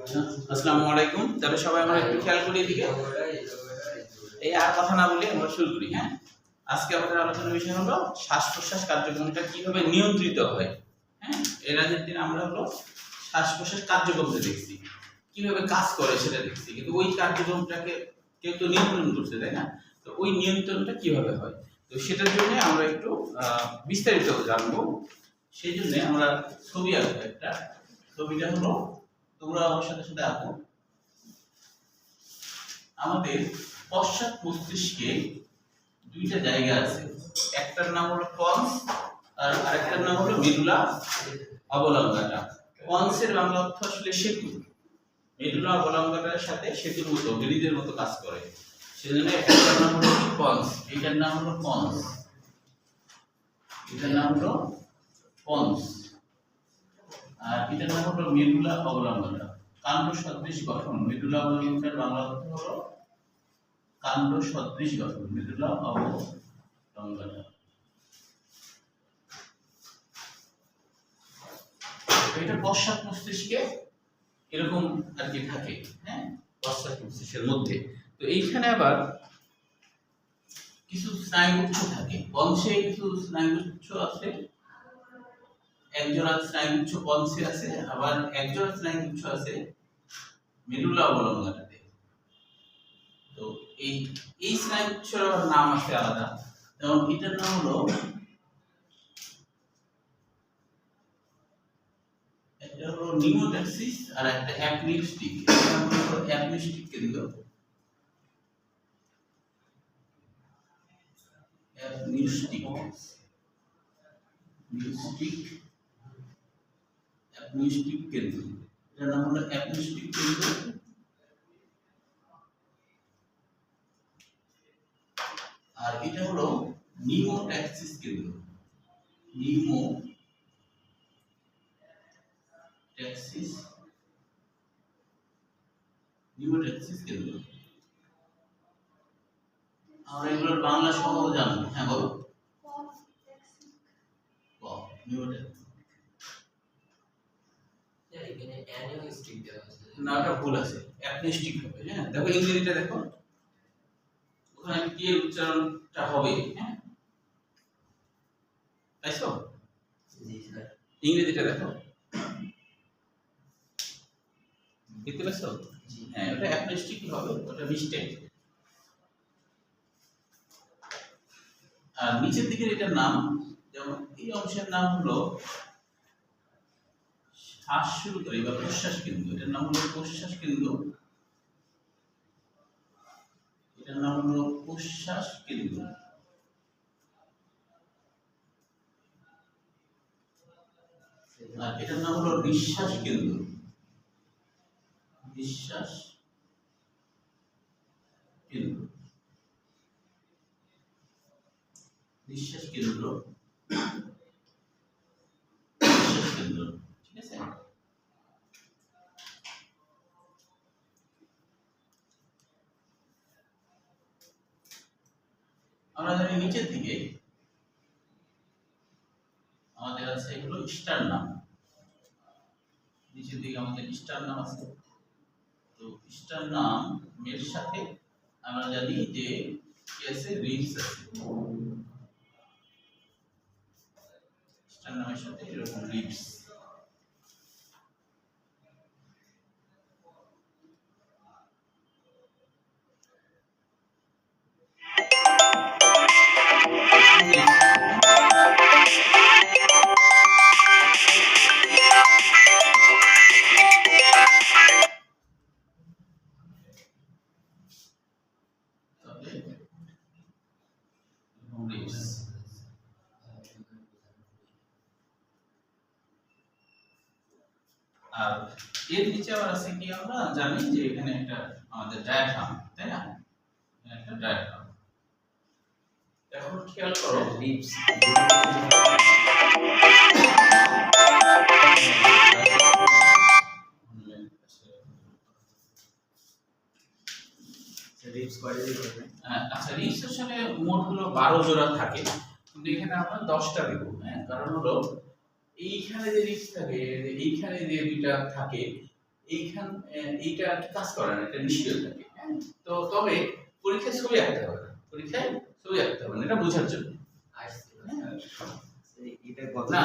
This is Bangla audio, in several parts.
আসসালামু আলাইকুম। তাহলে সবাই আমরা একটু খেয়াল করি এদিকে। এই আর কথা না বলে আমরা শুরু করি। হ্যাঁ, আজকে আমাদের আলোচনার বিষয় হলো শ্বাস প্রশ্বাস কার্যক্রমটা কিভাবে নিয়ন্ত্রিত হয়। হ্যাঁ, এর আগের দিন আমরা হলো শ্বাস প্রশ্বাস কার্যক্রমটা দেখছি, কিভাবে কাজ করে সেটা দেখছি, কিন্তু ওই কার্যক্রমটাকে কেউ তো নিয়ন্ত্রণ করছে, তাই না? তো ওই নিয়ন্ত্রণটা কিভাবে হয়, তো সেটার জন্য আমরা একটু বিস্তারিত জানবো। সেই জন্য আমরা ছবি আঁকবো। একটা ছবিটা হলো, তোমরা আমার সাথে সাথে আঁকো। আমাদের পশ্চাৎ মস্তিষ্কে দুইটা জায়গা আছে, একটার নাম হলো পন্স আর আরেকটার নাম হলো মেডুলা অবলঙ্গাটা। পন্সের বাংলা অর্থ আসলে সেতু, মেডুলা অবলঙ্গাটার সাথে সেতুর মতো ব্রিজের মতো কাজ করে, সেজন্য একটার নাম হলো পন্স, এটার নাম হলো পন্স, এটার নাম হলো পন্স, আর এটার নাম হলো মেডুলা অবলঙ্গাটা। কাণ্ড সদৃশ গঠন, মেডুলা অবলঙ্গাটার বাংলা অর্থ হলো কাণ্ড সদৃশ গঠন, মেডুলা অবলঙ্গাটা। এটা পশ্চাৎ মস্তিষ্কে এরকম আর কি থাকে। হ্যাঁ, পশ্চাৎ মস্তিষ্কের মধ্যে। তো এইখানে আবার কিছু স্নায়ুগুচ্ছ থাকে, পঞ্চে কিছু স্নায়ুগুচ্ছ আছে, একজোড়া স্নায়ুগুচ্ছ পঞ্চে আছে, আবার একজোড়া স্নায়ুগুচ্ছ আছে মেডুলা অবলঙ্গাটাতে। তো এই স্নায়ুগুচ্ছের আবার নাম আছে আলাদা, যেমন এটার নাম হলো, একটা হলো নিউমোট্যাক্সিস আর একটা অ্যাপনিউস্টিক। এটার নাম হলো অ্যাপনিউস্টিক কেন্দ্র, অ্যাপনিউস্টিক, অ্যাপনিউস্টিক কেন্দ্র, এটার নাম হলো অ্যাপনিউস্টিক কেন্দ্র। আর এটা হলো নিউমোট্যাক্সিস কেন্দ্র, নিউমোট্যাক্সিস কেন্দ্র। আমরা এগুলোর বাংলা সহজ জানবো। হ্যাঁ বলো। না, ওটা ভুল আছে, অ্যাপনিস্টিক হবে। হ্যাঁ, দেখো ইংরেজিটা দেখো, ওখানে কি এর উচ্চারণটা হবে। হ্যাঁ, পাইছো? জি স্যার। ইংরেজিটা দেখো, দেখতে পাচ্ছো? হ্যাঁ, ওটা অ্যাপনিস্টিক হবে, ওটা মিস্টেক। আর নিচের দিকের এটার নাম, যেমন এই অংশের নাম হলো শ্বাস শুরু করি বা প্রশ্বাস কেন্দ্র, এটার নাম হলো প্রশ্বাস কেন্দ্র, এটার নাম হলো প্রশ্বাস কেন্দ্র। আর এটার নাম হলো নিঃশ্বাস কেন্দ্র, নিঃশ্বাস কেন্দ্র, নিঃশ্বাস কেন্দ্র, নিঃশ্বাস কেন্দ্র। ঠিক আছে? আমরা জানি নিচের দিকে আমাদের আছে এগুলো স্টারনাম, নিচের দিকে আমাদের স্টারনাম আছে। তো স্টারনাম এর সাথে আমরা জানি যে কি আছে, রিবস আছে, স্টারনামের সাথে এরকম রিবস। আর এর নিচে আবার আছে কি, আমরা জানি যে এখানে একটা আমাদের ডায়াফ্রাম, তাই না? একটা ডায়াফ্রাম। এখন খেয়াল করো, লিপস আচ্ছা, রিবস আসলে মোট হলো 12 জোড়া থাকে, কিন্তু এখানে আমরা 10টা দেব। হ্যাঁ, কারণ হলো এইখানে যে রিবস থাকে, এইখানে যে দুইটা থাকে, এইখান এইটা আর কি কাজ করে না, এটা নিষ্ক্রিয় থাকে। হ্যাঁ, তো তবে পরীক্ষায় ছবি আঁকতে হবে না, পরীক্ষায় ছবি আঁকতে হবে না, এটা বোঝার জন্য। না,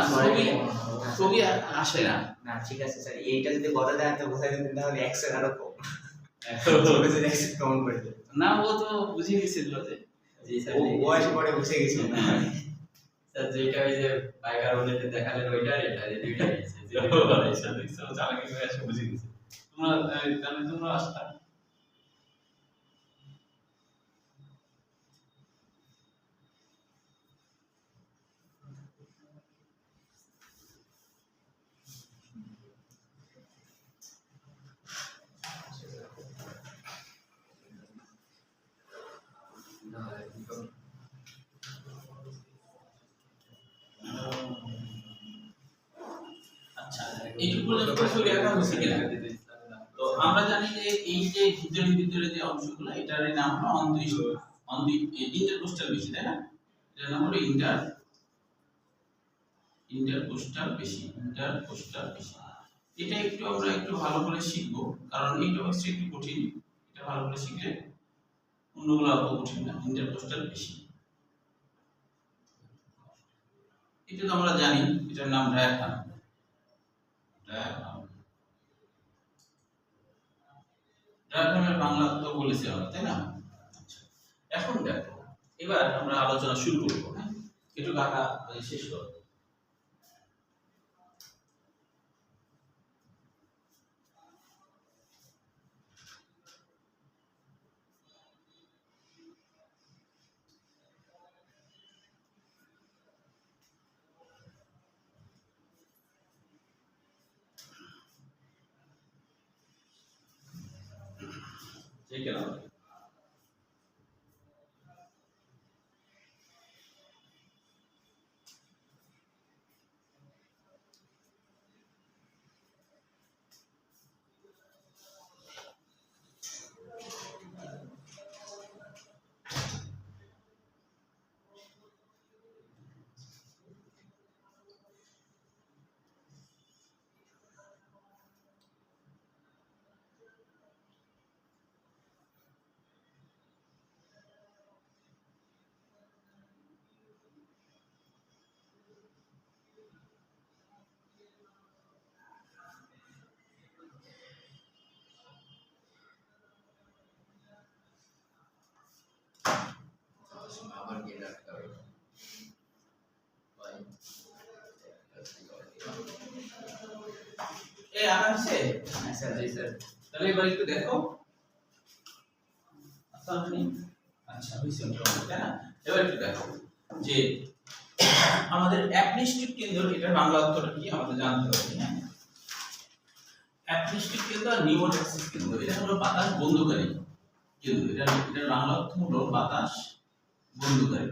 ছবি আসে না। না ঠিক আছে স্যার, এইটা যদি কথা দেন তো বোঝাই দিতেন তাহলে এক্সেল আরো কম। এক্সেল কমন করে দেন। না, ও তো বুঝে গেছিল যে জি স্যার, ও আসে পরে বুঝে গেছিল না স্যার যেটা ওই যে বাইকারোনেতে দেখালেন ওইটা এটা এই দুইটাই আছে যে আচ্ছা, দেখছো চালাকি করে এসে বুঝে গেছে। তোমরা তাহলে তোমরা আসতা না একদম আচ্ছা, এইটুকু পর্যন্ত ছবি আঁকা হয়েছে কিনা? তো আমরা জানি যে এই যে ভিতরে ভিতরে যে অংশগুলো, এটার নাম হলো ইন্টারকোস্টাল পেশি, তাই না? এটার নাম হলো ইন্টারকোস্টাল পেশি। এটা একটু আমরা একটু ভালো করে শিখবো, কারণ এই টপিকটা একটু কঠিন। এটা ভালো করে শিখলে অন্যগুলো অত কঠিন না। ইন্টারকোস্টাল পেশি, এটা তো আমরা জানি, এটার নাম ডায়াফ্রাম। ডায়াফ্রামের বাংলা তো বলেছি আমরা, তাই না? আচ্ছা, এখন দেখো, এবার আমরা আলোচনা শুরু করবো। হ্যাঁ, একটু আঁকা শেষ করো। ঠিক আছে, আবার গিয়ে রাখতে হবে এই আঁকা হচ্ছে? হ্যাঁ স্যার। জি স্যার তাহলে এবার একটু দেখো। আচ্ছা, হয়েছে মোটামুটি, তাই না? এবার একটু দেখো যে আমাদের অ্যাপনিস্টিক কেন্দ্র, এটার বাংলা অর্থটা কি আমাদের জানতে হবে। হ্যাঁ, অ্যাপনিস্টিক কেন্দ্র আর নিউমোট্যাক্সিস কেন্দ্র, এটা হলো বাতাস বন্ধকারী কেন্দ্র। এটার বাংলা অর্থ হলো বাতাস বন্ধকারী।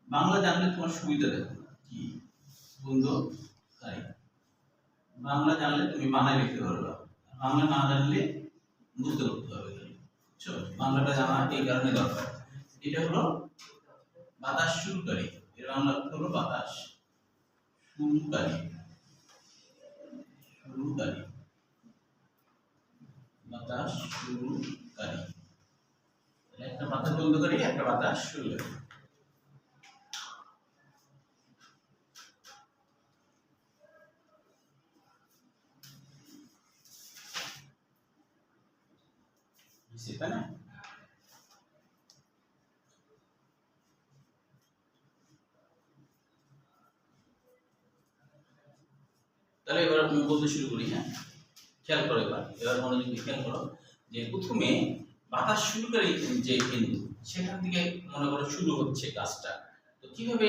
বাংলা জানলে তোমার সুবিধা, দেখো কি বন্ধকারী। বাংলা জানলে তুমি বানায় লিখতে পারবে, বাংলা না জানলে বুঝতে করতে হবে। বুঝছো? বাংলাটা জানা এই কারণে দরকার। এটা হলো বাতাস শুরুকারী, এর বাংলা অর্থ হলো বাতাস শুরুকারী। বাতাস শুরুকারী, একটা বাতাস বন্ধকারী, একটা বাতাস শুরুকারী। তাই না? তাহলে এবার আমি বলতে শুরু করি। হ্যাঁ, খেয়াল করো, এবার মনোযোগ দিয়ে খেয়াল করো যে প্রথমে বাতাস শুরুকারী যে কেন্দ্র, সেখান থেকে মনে করো শুরু হচ্ছে কাজটা। তো কিভাবে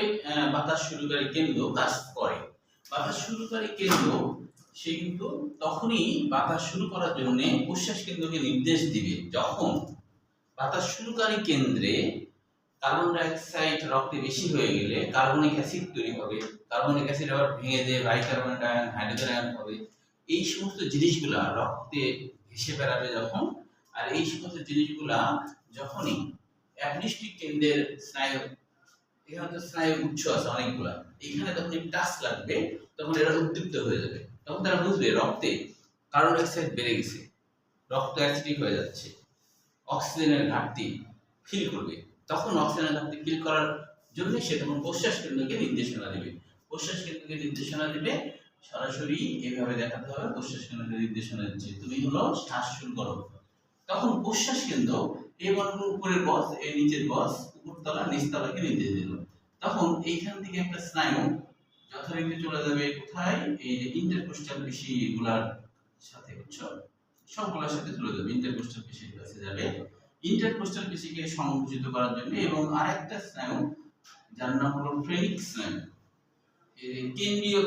বাতাস শুরুকারী কেন্দ্র কাজ করে? বাতাস শুরুকারী কেন্দ্র সে কিন্তু তখনই বাতাস শুরু করার জন্য প্রশ্বাস কেন্দ্রকে নির্দেশ দিবে যখন বাতাস শুরুকারী কেন্দ্রে কার্বন ডাই অক্সাইড রক্তে বেশি হয়ে গেলে কার্বনিক অ্যাসিড তৈরি হবে। কার্বনিক অ্যাসিড আবার ভেঙে দিয়ে বাইকার্বনেট আয়ন, হাইড্রোজেন আয়ন হবে। এই সমস্ত জিনিসগুলা রক্তে ভেসে বেড়াবে যখন, আর এই সমস্ত জিনিসগুলা যখনই অ্যাপনিস্টিক কেন্দ্রের স্নায়ু, এখানে তো স্নায়ু উৎস আছে অনেকগুলা, এখানে যখন টাচ লাগবে তখন এরা উদ্দীপ্ত হয়ে যাবে। তখন তারা বুঝবে রক্তে কার্বন ডাই অক্সাইড বেড়ে গেছে, রক্ত অ্যাসিডিক হয়ে যাচ্ছে, অক্সিজেনের ঘাটতি ফিল করবে, তখন অক্সিজেনের ঘাটতি ফিল করার জন্য সে তখন প্রশ্বাস কেন্দ্রকে নির্দেশনা দেবে। প্রশ্বাস কেন্দ্রকে নির্দেশনা দিবে সরাসরি এভাবে দেখাতে হবে, প্রশ্বাস কেন্দ্রকে নির্দেশনা দিচ্ছে তুমি হলো শ্বাস শুরু করো। তখন প্রশ্বাস কেন্দ্র এই বর্গের উপরের বস, এই নিচের বস, উপরতলা নিচতলাকে নির্দেশ দিল। তখন এইখান থেকে একটা স্নায়ু যথারীতি চলে যাবে কোথায়, এই যে ইন্টারকোস্টাল পেশি গুলার সাথে, বুঝছো, সবগুলোর সাথে চলে যাবে, ইন্টারকোস্টাল পেশির কাছে যাবে। ইন্টারকোস্টাল পেশিকে সংকুচিত করার জন্য এবং আরেকটা স্নায়ু যার নাম হলো ফ্রেনিক স্নায়ু, এই কেন্দ্রীয়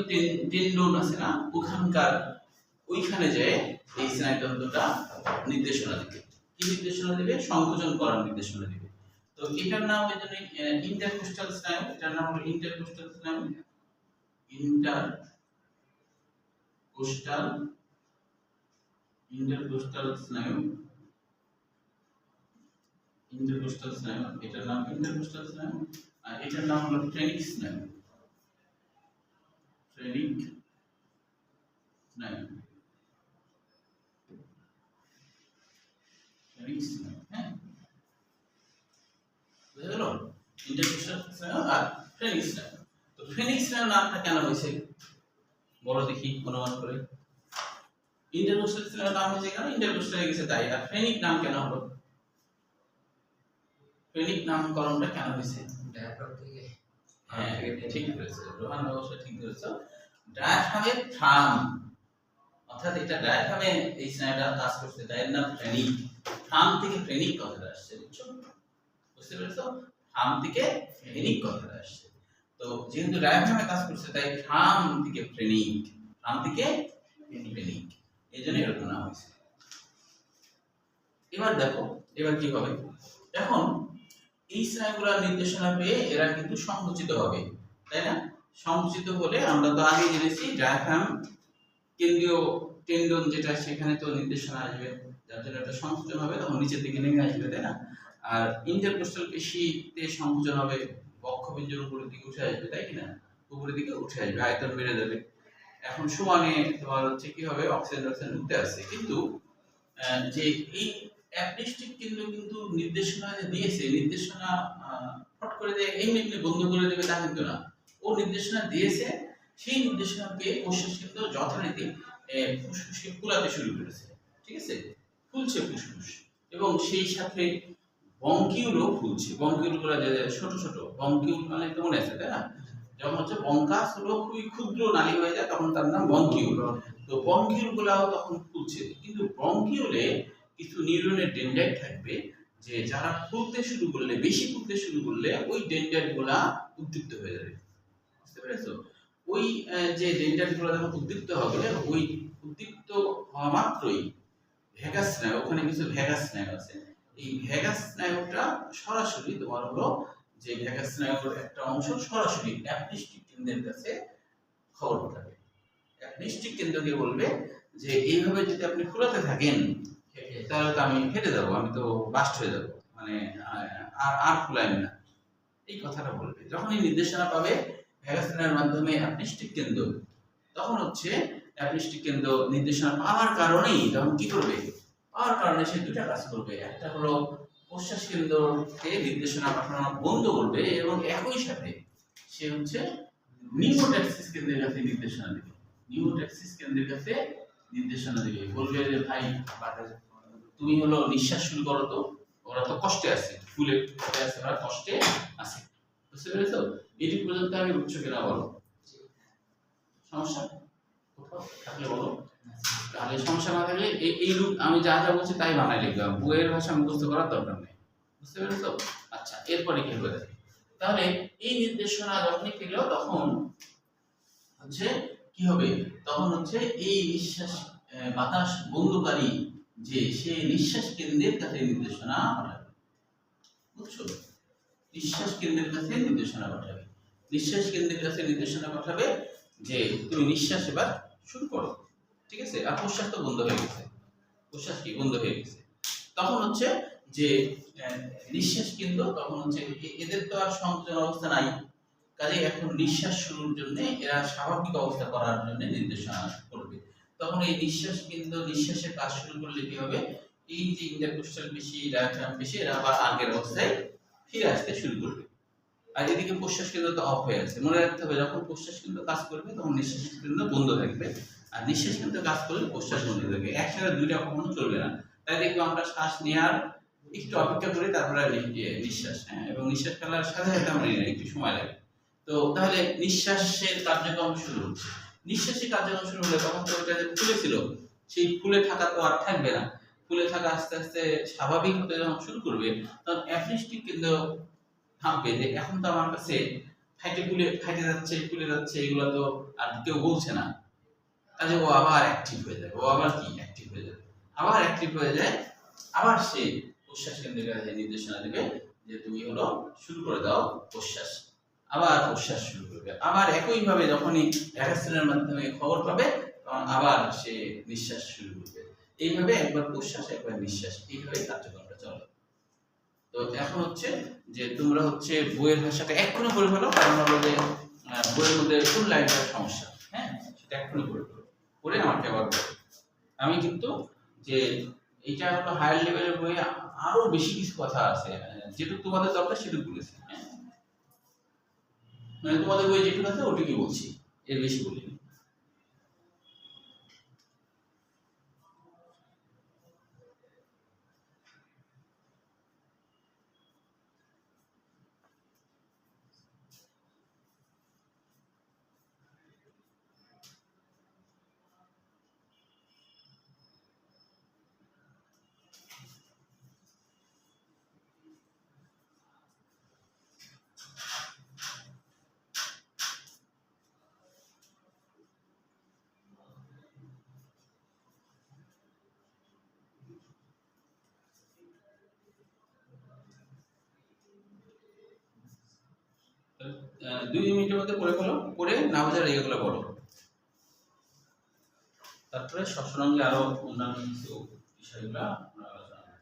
টেন্ডন আছে না, ওইখানে যায় এই স্নায়ুতন্ত্রটা নির্দেশনা দিবে। কি নির্দেশনা দিবে? সংকোচন করার নির্দেশনা দিবে। তো এটার নাম এই জন্য ইন্টারকোস্টাল স্নায়ু, এটার নাম হলো ইন্টারকোস্টাল স্নায়ু, ইন্টারকোস্টাল স্নায়ু, এটার নাম ইন্টারকোস্টাল স্নায়ু, আর এটার নাম হলো ফ্রেনিক স্নায়ু, হ্যাঁ, বুঝা গেল? ইন্টারকোস্টাল স্নায়ু আর ফ্রেনিক স্নায়ু। তো ফ্রেনিক স্নায়ু নামটা কেন হয়েছে বলো দেখি, অনুমান করে। ইন্টারকোস্টাল স্নায়ু নাম হয়েছে কেন? ইন্টারকোস্টাল হয়ে গেছে তাই। আর ফ্রেনিক নাম কেন হলো? ফ্রেনিক নামকরণটা কেন হয়েছে? ডায়াফ্রাম থেকে, হ্যাঁ ঠিক বলেছো রোহান, অবশ্যই ঠিক বলেছো। ডায়াফ্রামের ফ্রাম, অর্থাৎ এটা ডায়াফ্রামে এই স্নায়ুটা কাজ করছে, তাই এর নাম ফ্রেনিক। ফ্রাম থেকে ফ্রেনিক কথাটা আসছে, বুঝছো, বুঝতে পেরেছো? ফ্রাম থেকে ফ্রেনিক কথাটা আসছে। তো যেহেতু ডায়াফ্রামে কাজ করছে তাই ফ্রাম থেকে ফ্রেনিক, এই জন্য এরকম নাম হয়েছে। এবার দেখো এবার কি হবে, এখন এই স্নায়ুগুলোর নির্দেশনা পেয়ে এরা কিন্তু সংকুচিত হবে, তাই না? সংকুচিত হলে আমরা তো আগে জেনেছি ডায়াফ্রাম কেন্দ্রীয় টেন্ডন যেটা, সেখানে তো নির্দেশনা আসবে, যার জন্য এটা সংকুচন হবে, তখন নিচের দিকে নেমে আসবে, তাই না? আর ইন্টারকোস্টাল পেশিতে সংকুচন হবে, বক্ষপিঞ্জর উপরের দিকে উঠে আসবে, তাই কি না? উপরের দিকে উঠে আসবে, আয়তন বেড়ে যাবে। এখন সমানে তোমার হচ্ছে কি হবে, অক্সিজেন ঢুকতে আসছে, কিন্তু যে এই অ্যাপনিস্টিক কেন্দ্র কিন্তু নির্দেশনা যে দিয়েছে, নির্দেশনা ফট করে দিয়ে এমনি বন্ধ করে দেবে তা কিন্তু না। ও নির্দেশনা দিয়েছে, সেই নির্দেশনা পেয়ে প্রশ্বাস কেন্দ্র যথারীতি ফুসফুসকে ফুলাতে শুরু করেছে, ঠিক আছে? ফুলছে ফুসফুস, এবং সেই সাথে বঙ্কিউলও ফুলছে। বঙ্কিউলগুলো যে ছোট ছোট বঙ্কিউল মানে তো মনে আছে, তাই না? যেমন হচ্ছে বঙ্কাস হলো খুবই ক্ষুদ্র নালী হয়ে যায়, তখন তার নাম বঙ্কিউল। তো বঙ্কিউল গুলাও তখন ফুলছে, কিন্তু বঙ্কিউলে কিছু নিউরনের ডেনড্রাইট থাকবে, যে যারা ফুলতে শুরু করলে, বেশি ফুলতে শুরু করলে ওই ডেনড্রাইট গুলা উদ্দীপ্ত হয়ে যাবে, বুঝতে পেরেছো? ওই যে ডেনড্রাইট গুলা যখন উদ্দীপ্ত হবে, ওই উদ্দীপ্ত হওয়া মাত্রই ভেগাস স্নায়ু, ওখানে কিছু ভেগাস স্নায়ু আছে, এই ভেগাস স্নায়ুটা সরাসরি তোমার হলো যে ভেগাস স্নায়ুর একটা অংশ সরাসরি অ্যাপনিস্টিক কেন্দ্রের কাছে খবর পাঠাবে। অ্যাপনিস্টিক কেন্দ্রকে বলবে যে এইভাবে যদি আপনি ফুলাতে থাকেন তাহলে তো আমি ফেটে যাবো, আমি তো বাস্ট হয়ে যাবো, মানে আর ফুলাইবে না, এই কথাটা বলবে। যখন এই নির্দেশনা পাবে ভেগাস স্নায়ুর মাধ্যমে অ্যাপনিস্টিক কেন্দ্র, তখন হচ্ছে অ্যাপনিস্টিক কেন্দ্র নির্দেশনা পাওয়ার কারণেই তখন কি করবে, পাওয়ার কারণে সে দুটা কাজ করবে। একটা হলো প্রশ্বাস কেন্দ্রকে নির্দেশনা পাঠানো বন্ধ করবে, এবং একই সাথে সে হচ্ছে নিউরোট্যাক্সিস কেন্দ্রের কাছে নির্দেশনা দেবে, নিউরোট্যাক্সিস কেন্দ্রের কাছে নির্দেশনা দেবে, বলবে যে ভাই তুমি হলো নিঃশ্বাস শুরু করো, তো ওরা তো কষ্টে আছে, ফুলে আছে, ওরা কষ্টে আছে, বুঝতে পেরেছো? এটি পর্যন্ত আমি বুঝছো কিনা বলো? সমস্যা কোথাও থাকলে বলো, তাহলে সমস্যা না থাকলে এই রূপ আমি যা যা বলছি তাই বানাই লিখলাম, বইয়ের ভাষা মুখস্থ করার দরকার নেই, বুঝতে পেরেছো? আচ্ছা, এরপরে কি হবে, তাহলে এই নির্দেশনা যখনই পেল তখন হচ্ছে কি হবে, তখন হচ্ছে এই নিঃশ্বাস বাতাস বন্ধকারী যে সে নিঃশ্বাস কেন্দ্রের কাছে নির্দেশনা পাঠাবে, বুঝছো? নিঃশ্বাস কেন্দ্রের কাছে নির্দেশনা পাঠাবে, নিঃশ্বাস কেন্দ্রের কাছে নির্দেশনা পাঠাবে যে তুমি নিঃশ্বাস এবার শুরু করো, ঠিক আছে? আর প্রশ্বাস তো বন্ধ হয়ে গেছে, প্রশ্বাস কি বন্ধ হয়ে গেছে, তখন হচ্ছে যে নিঃশ্বাস কেন্দ্র, তখন হচ্ছে এদের তো আর সংকোচন অবস্থা নাই, কাজে এখন নিঃশ্বাস শুরুর জন্য এরা স্বাভাবিক অবস্থা করার জন্য নির্দেশনা করবে। তখন এই নিঃশ্বাস কেন্দ্র নিঃশ্বাসের কাজ শুরু করলে কি হবে, এই যে ইন্টারকোস্টাল পেশি ডায়াফ্রাম পেশি এরা আবার আগের অবস্থায় ফিরে আসতে শুরু করবে। আর এদিকে প্রশ্বাস কেন্দ্র তো অফ হয়ে আছে। মনে রাখতে হবে যখন প্রশ্বাস কেন্দ্র কাজ করবে তখন নিঃশ্বাস কেন্দ্র বন্ধ থাকবে, আর নিঃশ্বাস কেন্দ্র কাজ করলে প্রশ্বাস বন্ধ থাকবে। একসাথে দুইটা কখনো চলবে না। তাই দেখবে আমরা শ্বাস নেওয়ার একটু অপেক্ষা করি, তারপরে নিঃশ্বাস, হ্যাঁ, এবং নিঃশ্বাস ফেলার সাথে সাথে আমরা নিই, একটু সময় লাগে। তো তাহলে নিঃশ্বাসের কার্যক্রম শুরু হচ্ছে। নিঃশ্বাসের কার্যক্রম শুরু হলে তখন তো ওটা যে ফুলে ছিল সেই ফুলে থাকা তো আর থাকবে না। ফুলে থাকা আস্তে আস্তে স্বাভাবিক হতে যখন শুরু করবে তখন অ্যাপনিস্টিক কেন্দ্র ভাববে যে এখন তো আমার কাছে ফাইটে যাচ্ছে, ফুলে যাচ্ছে, এগুলো তো আর কেউ বলছে না, কাজে ও আবার অ্যাক্টিভ হয়ে যাবে। ও আবার কি অ্যাক্টিভ হয়ে যাবে, আবার অ্যাক্টিভ হয়ে যায়। আবার সে প্রশ্বাস কেন্দ্রের কাছে নির্দেশনা দেবে যে তুমি হলো শুরু করে দাও প্রশ্বাস। আবার প্রশ্বাস শুরু করবে। আবার একইভাবে যখনই অ্যারাসনের মাধ্যমে খবর পাবে তখন আবার সে নিঃশ্বাস শুরু করবে। এইভাবে একবার প্রশ্বাস একবার নিঃশ্বাস, এইভাবে কার্যক্রমটা চলে। তো এখন হচ্ছে যে তোমরা হচ্ছে বইয়ের ভাষাটা এক্ষুনি করে ফেলো, কারণ হলো যে বইয়ের মধ্যে কোন লাইনটার সমস্যা, হ্যাঁ, সেটা এক্ষুনি করে ফেলো, করে আমাকে আবার বলো। আমি কিন্তু যে এইটা হলো হায়ার লেভেলের বই, আরো বেশি কিছু কথা আছে, যেটুকু তোমাদের দরকার সেটুকু বলেছি, হ্যাঁ, মানে তোমাদের বই যেটুকু আছে ওটুকুই বলছি, এর বেশি বলিনি। দুই মিনিটের মধ্যে পড়ে ফেলো, পড়ে না বোঝার এগুলো বলো। তারপরে শ্বসনাঙ্গে আরো অন্যান্য কিছু বিষয়গুলো আমরা আলোচনা করব।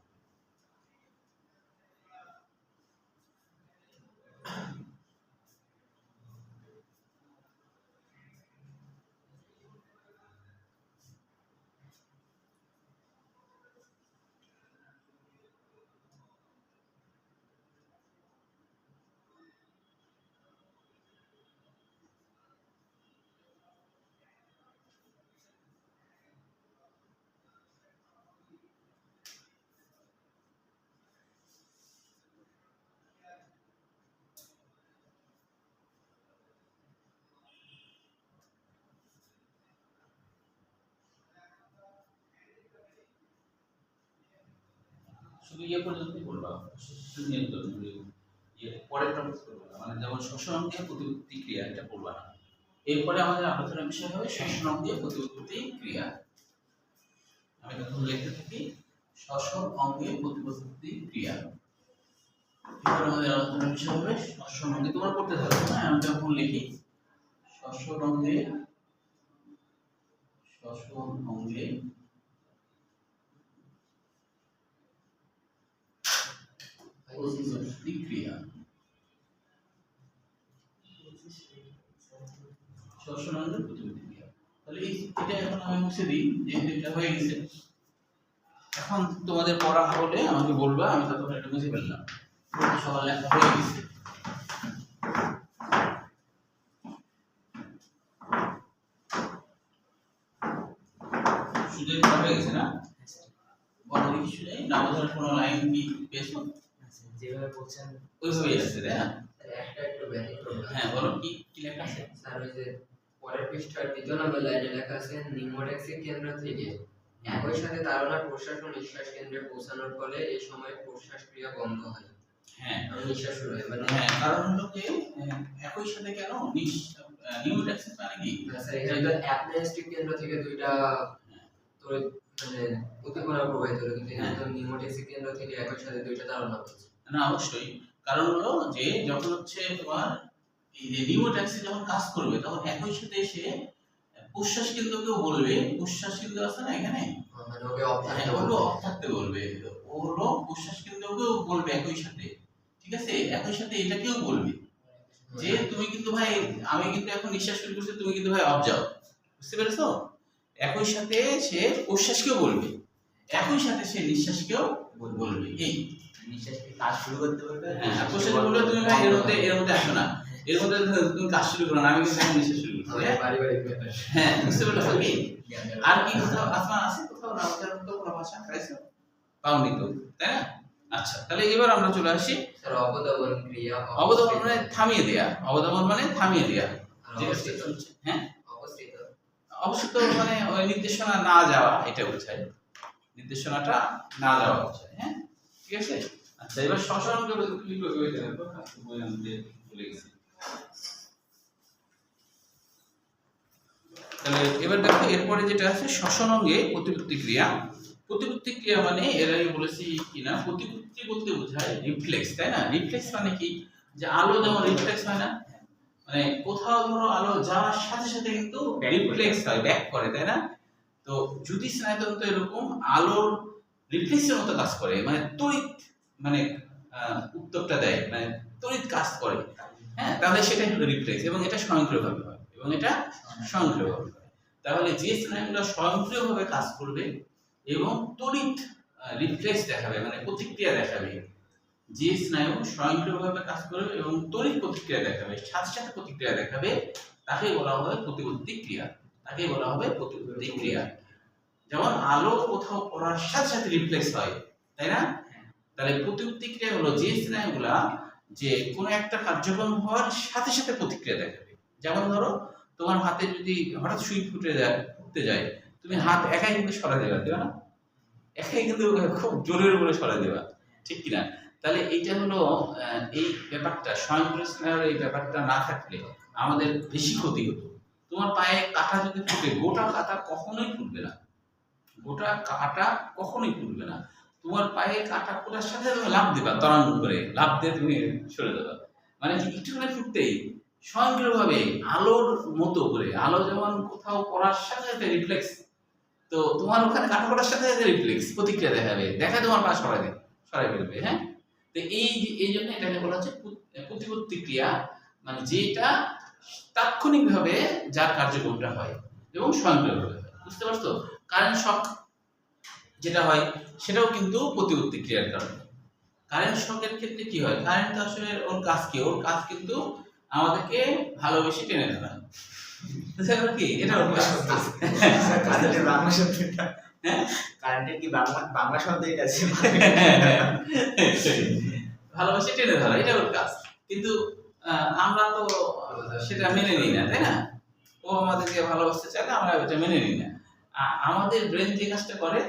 শুধু ইয়ে পর্যন্তই বলবা, শিশু নিয়ন্ত্রণ পরের টপিক করবো না, মানে যেমন শ্বসনাঙ্গীয় প্রতিউৎপত্তি ক্রিয়া, এটা পড়বা না। এরপরে আমাদের আলোচনার বিষয় হবে শ্বসনাঙ্গীয় প্রতিউৎপত্তি ক্রিয়া। আমি তখন লিখতে থাকি শ্বসন অঙ্গীয় প্রতিউৎপত্তি ক্রিয়া। এরপরে আমাদের আলোচনার বিষয় হবে শ্বসন অঙ্গে, তোমরা পড়তে থাকো, হ্যাঁ, আমি যখন লিখি শ্বসন অঙ্গে প্রতিউৎপত্তি ক্রিয়া। শ্বসনাঙ্গের প্রতিউৎপত্তি ক্রিয়া, তাহলে এটা এখন আমি মুছে দিই, যেহেতু এটা হয়ে গেছে। এখন তোমাদের পড়া হলে আমাকে বলবা, আমি তখন এটা মুছে ফেললাম, সবার লেখা হয়ে গেছে। সুজয় পড়া হয়ে গেছে না? বলো দেখি সুজয়, না বোঝার কোনো লাইন কি পেয়েছো? যেভাবে বলছেন ওইভাবেই আছে, তাই না? একটা একটু ব্যতিক্রম। হ্যাঁ বলো, কি কি লেখা আছে? স্যার ওই যে পরের পৃষ্ঠার 2 নম্বর লাইনে লেখা আছে নিউমোট্যাক্সিক কেন্দ্র থেকে একই সাথে তাড়না প্রশ্বাস ও নিঃশ্বাস কেন্দ্রে পৌঁছানোর ফলে এই সময় প্রশ্বাস ক্রিয়া বন্ধ হয়। হ্যাঁ, আর নিঃশ্বাস শুরু হয়, মানে হ্যাঁ, কারণ হলো যে একই সাথে কেন নিউমোট্যাক্সিস মানে কি? স্যার এখানে তো অ্যাপনেস্টিক কেন্দ্র থেকে দুইটা তড়িৎ মানে উদ্দীপনা প্রবাহিত হলো, কিন্তু এখানে তো নিউমোট্যাক্সিক কেন্দ্র থেকে একই সাথে দুইটা তাড়না হচ্ছে। না অবশ্যই, কারণ হলো যে যখন হচ্ছে তোমার এই যে নিউমোট্যাক্সিস যখন কাজ করবে তখন একই সাথে সে প্রশ্বাস কেন্দ্রকেও বলবে, প্রশ্বাস কেন্দ্র আছে না এখানে, মানে ওকে অফ থাকতে ওগুলো বলবো। অফ থাকতে বলবে, ও হলো প্রশ্বাস কেন্দ্রকেও বলবে একই সাথে, ঠিক আছে, একই সাথে এটাকেও বলবে যে তুমি কিন্তু ভাই, আমি কিন্তু এখন নিঃশ্বাস শুরু করছি, তুমি কিন্তু ভাই অফ যাও, বুঝতে পেরেছো? একই সাথে সে প্রশ্বাসকেও বলবে, একই সাথে সে নিঃশ্বাসকেও বলবে। এই নিঃশ্বাসকে কাজ শুরু করতে পারবে। হ্যাঁ, প্রশ্বাস বলবে তুমি ভাই এর মধ্যে আসো না, এর মধ্যে তুমি কাজ শুরু করো না, আমি কিন্তু এখন নিঃশ্বাস শুরু করছি। পারিবারিক ব্যাপার। হ্যাঁ, বুঝতে পারছো কি? আর কি কোথাও আছে কোথাও না ওটার মতো কোনো ভাষা পাইছো? পাওনি তো, তাই না? আচ্ছা, তাহলে এবার আমরা চলে আসি স্যার অবদমন ক্রিয়া, অবদমন মানে থামিয়ে দেয়া, অবদমন মানে থামিয়ে দেয়া। যেটা অবস্থিত। শুনছে, হ্যাঁ, অবস্থিত। অবশ্যই তো মানে ওই নির্দেশনা না যাওয়া, এটা বোঝায়, নির্দেশনাটা না যাওয়া বোঝায়। হ্যাঁ, ঠিক আছে। আচ্ছা, এবার শ্বসন করে তুমি বলে দেখো, বললাম যে ভুলে গেছি। তাহলে এবার দেখো এরপরে যেটা আছে শ্বসন অঙ্গে প্রতিপত্তি ক্রিয়া। প্রতিপত্তি ক্রিয়া মানে এর আগে বলেছি কিনা, প্রতিপত্তি বলতে বোঝায় রিফ্লেক্স, তাই না? রিফ্লেক্স মানে কি, যে আলো যেমন রিফ্লেক্স হয় না, মানে কোথাও ধরো আলো যাওয়ার সাথে সাথে কিন্তু রিফ্লেক্স হয়, ব্যাক করে, তাই না? তো যদি স্নায়ুতন্ত্র এরকম আলোর রিফ্লেক্সের মতো কাজ করে, মানে তড়িৎ, মানে উত্তরটা দেয়, মানে তড়িৎ কাজ করে, হ্যাঁ, তাহলে সেটাই হলো রিফ্লেক্স, এবং এটা স্বয়ংক্রিয়ভাবে হয়, এবং এটা স্বয়ংক্রিয়ভাবে হয়। তাহলে যে স্নায়ুগুলো স্বয়ংক্রিয়ভাবে কাজ করবে এবং তড়িৎ রিফ্লেক্স দেখাবে, মানে প্রতিক্রিয়া দেখাবে, যে স্নায়ু স্বয়ংক্রিয়ভাবে কাজ করবে এবং তড়িৎ প্রতিক্রিয়া দেখাবে, সাথে সাথে প্রতিক্রিয়া দেখাবে, তাকে বলা হবে প্রতিবর্তী ক্রিয়া, তাকে বলা হবে প্রতিবর্তী ক্রিয়া। যেমন আলো কোথাও পড়ার সাথে সাথে রিফ্লেক্স হয়, তাই না? তাহলে প্রতিবর্তী ক্রিয়া হলো যে স্নায়ুগুলা যে কোনো একটা কার্যক্রম হওয়ার সাথে সাথে প্রতিক্রিয়া দেখাবে। যেমন ধরো তোমার হাতে যদি হঠাৎ সুই ফুটতে যায়, তুমি হাত একাই কিন্তু সরাই দেবা, তাই না? একাই কিন্তু খুব জোরের উপরে সরাই দেবা, ঠিক কিনা? তাহলে এইটা হলো এই ব্যাপারটা, স্বয়ংক্রিয় স্নায়ুর এই ব্যাপারটা না থাকলে আমাদের বেশি ক্ষতি হতো। তোমার পায়ে কাঁটা যদি ফুটে, গোটা কাঁটা কখনোই ফুটবে না, গোটা কাঁটা কখনোই ফুটবে না। তোমার পায়ে কাঁটা ফোটার সাথে তুমি লাফ দিবা, তরঙ্গ করে লাফ দিয়ে তুমি সরে যাবা, মানে কি একটুখানি ফুটতেই স্বয়ংক্রিয়ভাবে আলোর মতো করে, আলো যেমন কোথাও পড়ার সাথে সাথে রিফ্লেক্স, তো তোমার ওখানে কাঁটা ফোটার সাথে সাথে রিফ্লেক্স প্রতিক্রিয়া দেখাবে, দেখা তোমার পা সরাই ফেলবে। হ্যাঁ, তো এই জন্য এটাকে বলা হচ্ছে প্রতিবর্তী ক্রিয়া, মানে যেটা তাৎক্ষণিকভাবে যার কার্যক্রমটা হয় এবং স্বয়ংক্রিয়ভাবে হয়। বুঝতে পারছো? কারেন্ট শক যেটা হয় সেটাও কিন্তু প্রতিবর্তী ক্রিয়ার কারণে। কারেন্ট শকের ক্ষেত্রে কি হয়, কারেন্ট আসলে ওর কাজ কি, ওর কাজ কিন্তু আমাদেরকে ভালোবেসে টেনে ধরা, বুঝতে কি? এটা ওর কাজ। কারেন্টের বাংলা শব্দটা, হ্যাঁ, কারেন্টের কি বাংলা শব্দ এটা আছে? ভালোবেসে টেনে ধরা, এটা ওর কাজ। কিন্তু আমরা তো সেটা মেনে নিই না, তাই না? ও আমাদেরকে ভালোবাসতে চাইলে আমরা এটা মেনে নিই না। আমাদের ব্রেন যে কাজটা করে,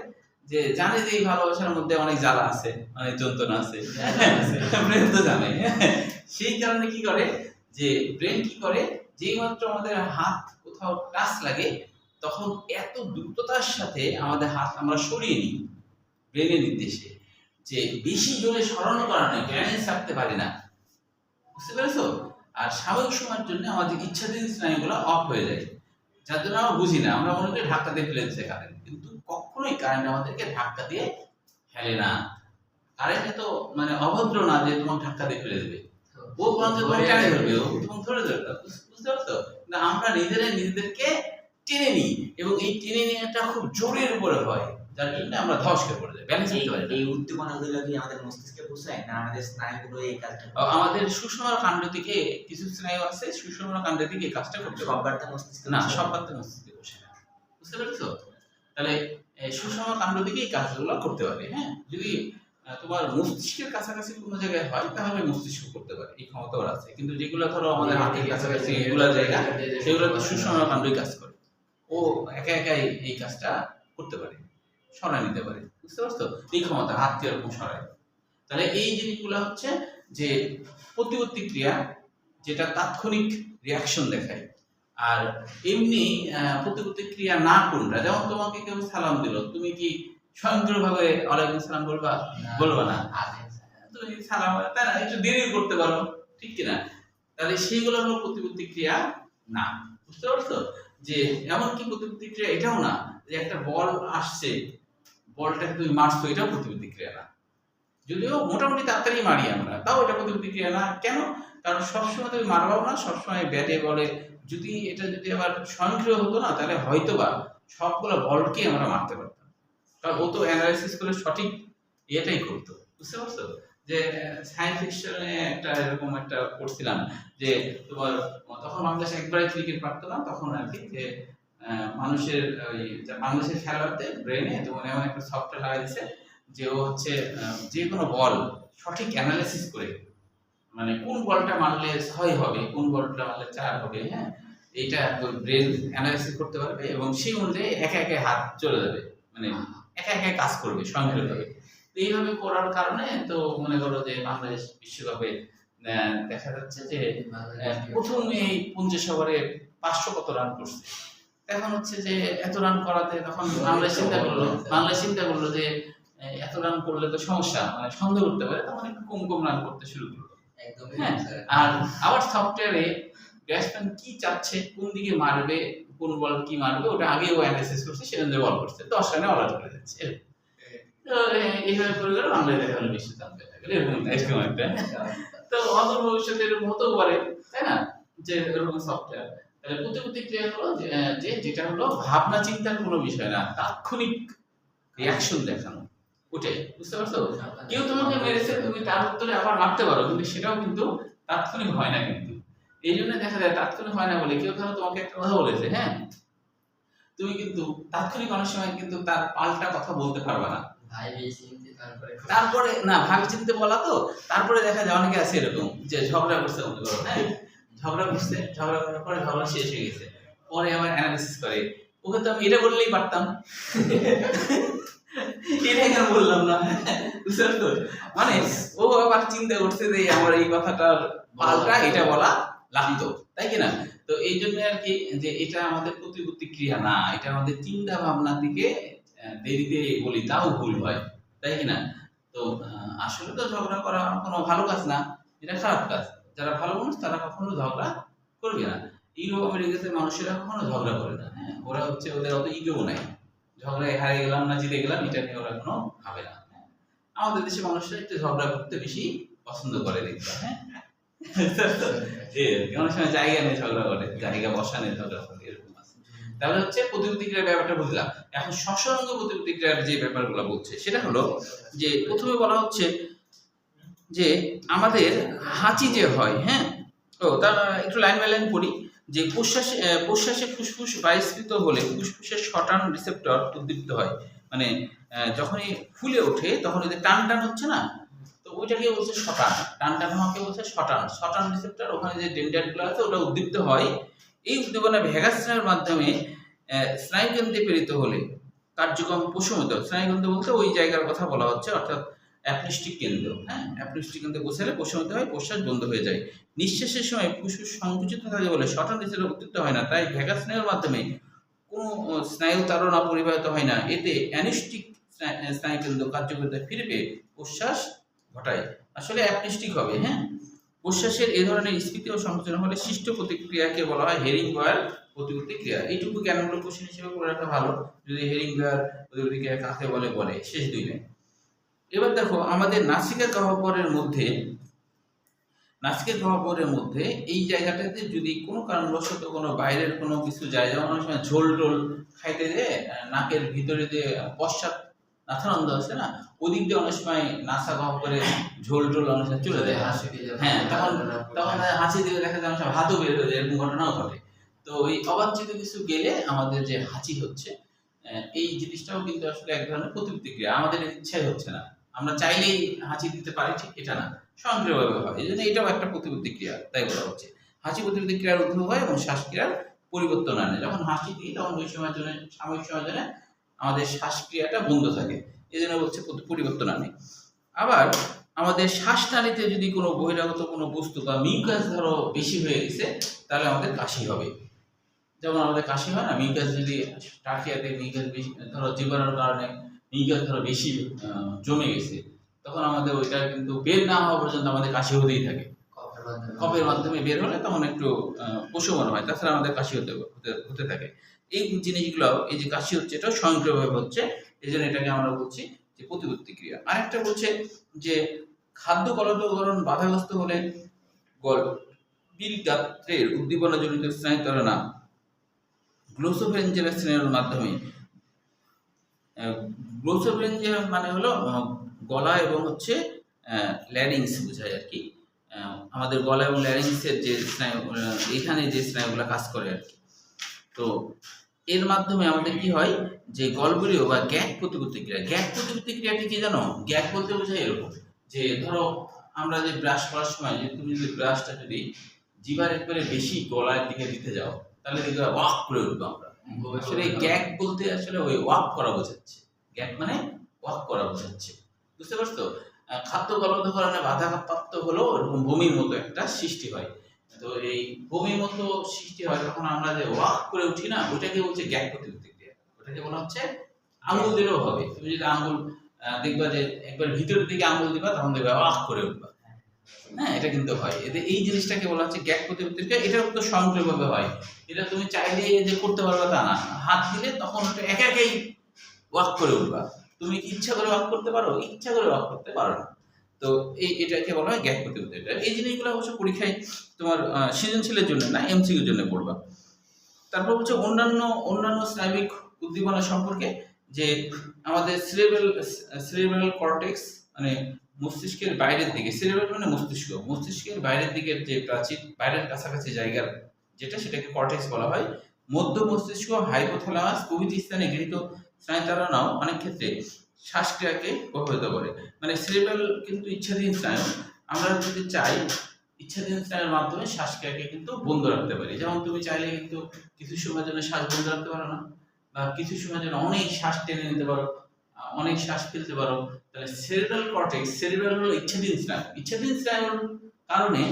যে জানে যে এই ভালোবাসার মধ্যে অনেক জ্বালা আছে, অনেক যন্ত্রণা আছে, ব্রেন তো জানে। সেই কারণে কি করে, যে ব্রেন কি করে, যেই মাত্র আমাদের হাত কোথাও টাচ লাগে তখন এত দ্রুততার সাথে আমাদের হাত আমরা সরিয়ে নিই ব্রেনের নির্দেশে, যে বেশি জোরে সরানোর কারণে ব্যালেন্স রাখতে পারি না। বুঝতে পেরেছো? আর স্বাভাবিক সময়ের জন্য আমাদের ইচ্ছাধীন স্নায়ুগুলো অফ হয়ে যায়, যার জন্য আমরা বুঝি না, আমরা মনে করি ধাক্কা দিয়ে ফেলে দিচ্ছে কারেন্ট, কিন্তু কখনোই কারেন্ট আমাদেরকে ধাক্কা দিয়ে ফেলে না। কারেন্ট এত মানে অভদ্র না যে তোমাকে ধাক্কা দিয়ে ফেলে দেবে, ও বরঞ্চ তোমাকে টেনে ধরবে, ও তোমাকে ধরে ধরবে। বুঝতে পারছো? না, আমরা নিজেদেরকে টেনে নিই, এবং এই টেনে নেওয়াটা খুব জোরের উপরে হয়, যার জন্য আমরা ধস খেয়ে পড়ে যাই, ব্যালেন্স করতে পারি না। এই উদ্দীপনাগুলো কি আমাদের মস্তিষ্কে পৌঁছায় না আমাদের স্নায়ুগুলো এই কাজটা? আমাদের সুষম কাণ্ড থেকে কিছু স্নায়ু আছে, সুষম কাণ্ড থেকে এই কাজটা করতে সব পারে বার্তা মস্তিষ্কে না, পৌঁছায়? সব বার্তা মস্তিষ্কে বসে না। বুঝতে পেরেছো? তাহলে সুষম কাণ্ড থেকে এই কাজগুলো করতে পারে। হ্যাঁ, যদি তোমার মস্তিষ্কের কাছাকাছি কোনো জায়গায় হয় তাহলে মস্তিষ্ক করতে পারে, এই ক্ষমতা ওর আছে। কিন্তু যেগুলো ধরো আমাদের হাতের কাছাকাছি এগুলো জায়গা, সেগুলো তো সুষম কাণ্ডই কাজ করে, ও একা একাই এই কাজটা করতে পারে, সরাই নিতে পারে। বুঝতে পারছো? এই ক্ষমতা হাত দিয়ে এরকম সরাই। তাহলে এই জিনিসগুলো হচ্ছে যে প্রতিবর্তী ক্রিয়া, যেটা তাৎক্ষণিক রিয়াকশন দেখায়। আর এমনি প্রতিবর্তী ক্রিয়া না কোনটা, যেমন তোমাকে কেউ সালাম দিল, তুমি কি স্বয়ংক্রিয়ভাবে ওয়ালাইকুম সালাম বলবা? বলবা না, তুমি সালাম তাই না, একটু দেরি করতে পারো, ঠিক কিনা? তাহলে সেইগুলো হলো প্রতিবর্তী ক্রিয়া না। বুঝতে পারছো? যে এমনকি প্রতিবর্তী ক্রিয়া এটাও না, যে একটা বল আসছে, বলটাকে তুমি মারছো, এটাও প্রতিবর্তী ক্রিয়া না। যদিও মোটামুটি তাড়াতাড়ি মারি আমরা, তাও এটা প্রতিবর্তী ক্রিয়া না। কেন? কারণ সবসময় তুমি মারবাও না, সবসময় ব্যাটে বলে। যদি আবার স্বয়ংক্রিয় হতো না, তাহলে হয়তোবা সবগুলো বলকে আমরা মারতে পারতাম, কারণ ও তো অ্যানালাইসিস করে সঠিক এটাই করতো। বুঝতে পারছো? যে সায়েন্স ফিকশনে একটা এরকম একটা পড়ছিলাম যে তোমার তখন বাংলাদেশ একবারে ক্রিকেট পারতো না, তখন আর কি যে মানুষের ওই যে বাংলাদেশের খেলোয়াড়দের ব্রেনে তোমার এমন একটা সফটওয়্যার লাগাই দিচ্ছে যে ও হচ্ছে যে কোনো বল সঠিক অ্যানালাইসিস করে, মানে কোন বলটা মারলে 6 হবে, কোন বলটা মারলে 4 হবে, হ্যাঁ এইটা ওই ব্রেন অ্যানালাইসিস করতে পারবে এবং সেই অনুযায়ী একা একা হাত চলে যাবে, মানে একা একা কাজ করবে স্বয়ংক্রিয়ভাবে। তো এইভাবে করার কারণে তো মনে করো যে বাংলাদেশ বিশ্বকাপে দেখা যাচ্ছে যে প্রথম এই 50 ওভারে 500 কত রান করছে। এখন হচ্ছে যে এত রান করাতে তখন বাংলাদেশ চিন্তা করলো যে এত রান করলে তো সমস্যা, মানে সন্দেহ করতে পারে, তখন একটু কম কম রান করতে শুরু করলো। একদমই হ্যাঁ, স্যার। আর আবার সফটওয়্যারে ব্যাটসম্যান কি চাচ্ছে, কোন দিকে মারবে, কোন বল কি মারবে, ওটা আগে ও অ্যানালাইসিস করছে, সে অনুযায়ী বল করছে, 10 রানে অল আউট করে দিচ্ছে। তো এইভাবে করে গেল, বাংলাদেশ দেখা গেল বিশ্ব চ্যাম্পিয়ন হয়ে গেল, এরকম একটা। তো অদূর ভবিষ্যতে এরকম হতেও পারে, তাই না, যে এরকম সফটওয়্যার। তাহলে প্রতিক্রিয়া হলো যে যেটা হলো ভাবনা চিন্তার কোনো বিষয় না, তাৎক্ষণিক রিয়াকশন দেখানো, ওটাই। বুঝতে পারছো? কেউ তোমাকে মেরেছে, তুমি তার উত্তরে আবার মারতে পারো, কিন্তু সেটাও কিন্তু তাৎক্ষণিক হয় না। কিন্তু এই জন্য দেখা যায় তাৎক্ষণিক হয় না বলে, কেউ ধরো তোমাকে একটা কথা বলেছে, হ্যাঁ, তুমি কিন্তু তাৎক্ষণিক অনেক সময় কিন্তু তার পাল্টা কথা বলতে পারবে না। তারপরে না ভাবি চিন্তে বলা তো, তারপরে দেখা যায় অনেকে আছে এরকম যে ঝগড়া করছে, মনে করো, হ্যাঁ ঝগড়া করছে, ঝগড়া করার পরে ঝগড়া শেষ হয়ে গেছে, পরে আবার অ্যানালিসিস করে, ওকে তো আমি এটা বললেই পারতাম, এটা কেন বললাম না। বুঝতে পারছো? মানে ও আবার চিন্তা করছে যে আমার এই কথাটার পাল্টা এটা বলা লাগতো, তাই কি না? তো এই জন্য আর কি যে এটা আমাদের প্রতিক্রিয়া না, এটা আমাদের চিন্তা ভাবনা থেকে দেরিতে বলি, তাও ভুল হয়, তাই কি না? তো আসলে তো ঝগড়া করা কোনো ভালো কাজ না, এটা খারাপ কাজ। যারা ভালো মানুষ তারা কখনো ঝগড়া করবে না। ইউরোপ আমেরিকাতে মানুষেরা কখনো ঝগড়া করে না, হ্যাঁ, ওরা হচ্ছে ওদের অত ইগো নাই, ঝগড়ায় হারিয়ে গেলাম না জিতে গেলাম এটা নিয়ে ওরা কোনো ভাবে না। আমাদের দেশে মানুষরা একটু ঝগড়া করতে বেশি পছন্দ করে, দেখবা, হ্যাঁ অনেক সময় জায়গা নিয়ে ঝগড়া করে, জায়গা বসা নিয়ে ঝগড়া করে, এরকম আছে। তাহলে হচ্ছে প্রতিক্রিয়ার ব্যাপারটা বুঝলাম। এখন সসঙ্গ প্রতিক্রিয়ার যে ব্যাপারগুলো বলছে সেটা হলো যে প্রথমে বলা হচ্ছে যে আমাদের হাঁচি যে হয়, হ্যাঁ, ও তার একটু লাইন বাই লাইন পড়ি, যে প্রশ্বাসে ফুসফুস বাইস্কৃত হলে ফুসফুসের শটান রিসেপ্টর উদ্দীপ্ত হয়, মানে যখনই ফুলে ওঠে তখন এদের টান টান হচ্ছে না, তো ওইটাকে বলছে শটান, টান টান হওয়াকে বলছে শটান। শটান রিসেপ্টর ওখানে যে ডেন্ড্রাইটগুলো আছে ওটা উদ্দীপ্ত হয়। এই উদ্দীপনা ভ্যাগাস স্নায়ুর মাধ্যমে স্নায়ুকেন্দ্রে প্রেরিত হলে কার্যক্রম প্রশমিত। স্নায়ুকেন্দ্র বলতে ওই জায়গার কথা বলা হচ্ছে, অর্থাৎ অ্যাপনিস্টিক কেন্দ্র, হ্যাঁ, অ্যাপনিস্টিক কেন্দ্রে বসালে প্রশমিত হয়, প্রশ্বাস বন্ধ হয়ে যায়। নিঃশ্বাসের সময় ফুসফুস সংকুচিত থাকে বলে শটান রিসেপ্টর উদ্দীপ্ত হয় না, তাই ভ্যাগাস স্নায়ুর মাধ্যমে কোনো স্নায়ু তাড়না পরিবাহিত হয় না। এতে অ্যানিস্টিক স্নায়ুকেন্দ্র কার্যকারিতা ফিরে পেয়ে প্রশ্বাস ঘটায়। আসলে অ্যাপনিস্টিক হবে, হ্যাঁ। প্রশ্বাসের এ ধরনের স্ফীতি ও সংকোচন হলে সৃষ্ট প্রতিক্রিয়াকে বলা হয় হেরিংবয়ার প্রতিক্রিয়া। এইটুকু জ্ঞানমূলক কোশ্চেন হিসেবে করে রাখা ভালো, যদি হেরিংবয়ার প্রতিক্রিয়া কাকে বলে বলে শেষ 2 লাইন। এবার দেখো আমাদের নাসিকা গহ্বরের মধ্যে এই জায়গাটাতে যদি কোনো কারণবশত কোনো বাইরের কোনো কিছু যায়, যেমন অনেক সময় ঝোল টোল খাইতে যেয়ে নাকের ভিতরে যে পশ্চাৎ নাসারন্ধ আছে না, ওদিক দিয়ে অনেক সময় নাসা গহ্বরে ঝোল টোল অনেক সময় চলে যায়, হ্যাঁ, তখন হাঁচি দিলে দেখা যায় অনেক সময় হাতও বের হয়ে যায়, এরকম ঘটনাও ঘটে। তো এই অবাঞ্ছিত কিছু গেলে আমাদের যে হাঁচি হচ্ছে, এই জিনিসটাও কিন্তু আসলে এক ধরনের প্রতিক্রিয়া, আমাদের ইচ্ছাই হচ্ছে না, আমরা চাইলেই হাঁচি দিতে পারি ঠিক এটা না, স্বয়ংক্রিয়ভাবে হয়। এই জন্য এটাও একটা প্রতিক্রিয়া, তাই বলা হচ্ছে। হাঁচি প্রতিক্রিয়ার উদ্ভব হয় এবং শ্বাসক্রিয়ার পরিবর্তন আনে। যখন হাসি দিই তখন ওই সময়ের জন্য, সাময়িক সময়ের জন্য আমাদের শ্বাসক্রিয়াটা বন্ধ থাকে, এই জন্য বলছে পরিবর্তন আনে। আবার আমাদের শ্বাসনালীতে যদি কোনো বহিরাগত কোনো বস্তু বা মিউকাস ধরো বেশি হয়ে গেছে, তাহলে আমাদের কাশি হবে। যেমন আমাদের কাশি হয় না, মিউকাস যদি ট্রাকিয়াতে মিউকাস বেশি, ধরো জীবাণুর কারণে মিউকাস ধরো বেশি জমে গেছে, তখন আমাদের ওইটা কিন্তু বের না হওয়া পর্যন্ত আমাদের কাশি হতেই থাকে। কফের মাধ্যমে বের হলে তখন একটু প্রশমন হয়, তাছাড়া আমাদের কাশি হতে থাকে। এই জিনিসগুলো, এই যে কাশি হচ্ছে, এটা স্বয়ংক্রিয়ভাবে হচ্ছে, এই জন্য এটাকে আমরা বলছি যে প্রতিক্রিয়া। আরেকটা বলছে যে খাদ্য কলতকরণ বাধাগ্রস্ত হলে বিল গাত্রের উদ্দীপনাজনিত স্নায়ু তাড়না গ্লোসোফেঞ্জের স্নায়ুর মাধ্যমে। গ্লোসোফেঞ্জের মানে হলো গলা এবং হচ্ছে ল্যারিংস বোঝায় আর কি। আমাদের গলা এবং ল্যারিংসের যে স্নায়ু, এখানে যে স্নায়ুগুলো কাজ করে আর কি। তো এর মাধ্যমে আমাদের কি হয় যে গলবিলীয় বা গ্যাগ প্রতিক্রিয়া। গ্যাগ প্রতিক্রিয়াটি কি জানো? গ্যাগ বলতে বোঝায় এরকম যে ধরো আমরা যে ব্রাশ করার সময় যে তুমি যদি ব্রাশটা যদি জিভার একবারে বেশি গলার দিকে দিতে যাও তাহলে দেখবে ওয়াক করে উঠবো আমরা। আসলে গ্যাগ বলতে আসলে ওই ওয়াক করা বোঝাচ্ছে। গ্যাগ মানে ওয়াক করা বোঝাচ্ছে, বুঝতে পারছো? খাদ্য গলদকরণে বাধাপ্রাপ্ত হলো এরকম বমির মতো একটা সৃষ্টি হয়। তো এই বমির মতো সৃষ্টি হয় তখন আমরা যে ওয়াক করে উঠি না, ওটাকে বলছে গ্যাগ প্রতিক্রিয়া। ওটাকে বলা হচ্ছে আঙুল দিলেও হবে। তুমি যদি আঙুল দেখবা যে একবার ভিতরের দিকে আঙুল দিবা তখন দেখবা ওয়াক করে উঠবা। হ্যাঁ, এটা কিন্তু হয়। এতে এই জিনিসটাকে বলা হচ্ছে গ্যাগ প্রতিক্রিয়া। এটা তো স্বয়ংক্রিয়ভাবে হয়, এটা তুমি চাইলে যে করতে পারবে তা না। হাত দিলে তখন ওটা একা একাই ওয়াক করে উঠবা। তুমি কি ইচ্ছা করে ওয়াক করতে পারো? ইচ্ছা করে ওয়াক করতে পারো না। তো এটাকে বলা হয় গ্যাগ প্রতিক্রিয়া। এই জিনিসগুলো অবশ্য পরীক্ষায় তোমার সৃজনশীলের জন্য না, এমসিকিউর জন্য পড়বা। তারপর হচ্ছে অন্যান্য স্নায়বিক উদ্দীপনা সম্পর্কে, যে আমাদের সিরেব্রাল কর্টেক্স মানে মস্তিষ্কের বাইরের দিকে, সিরেব্রাল মানে মস্তিষ্কের বাইরের দিকের যে প্রাচীর, বাইরের কাছাকাছি জায়গার যেটা, সেটাকে কর্টেক্স বলা হয়। মধ্য মস্তিষ্ক, হাইপোথ্যালামাস প্রভৃতি স্থানে গৃহীত স্নায়ুতারণাও অনেক ক্ষেত্রে শ্বাসক্রিয়াকে প্রভাবিত করে। মানে সিরেব্রাল কিন্তু ইচ্ছাধীন স্নায়ু। আমরা যদি চাই ইচ্ছাধীন স্নায়ুর মাধ্যমে শ্বাসক্রিয়াকে কিন্তু বন্ধ রাখতে পারি। যেমন তুমি চাইলে কিন্তু কিছু সময়ের জন্য শ্বাস বন্ধ রাখতে পারো না, বা কিছু সময়ের জন্য অনেক শ্বাস টেনে নিতে পারো, অনেক শ্বাস ফেলতে পারো। তাহলে সেরিব্রাল কর্টেক্স, সেরিব্রাল হলো ইচ্ছাধীন স্নায়ু। ইচ্ছাধীন স্নায়ুর কারণে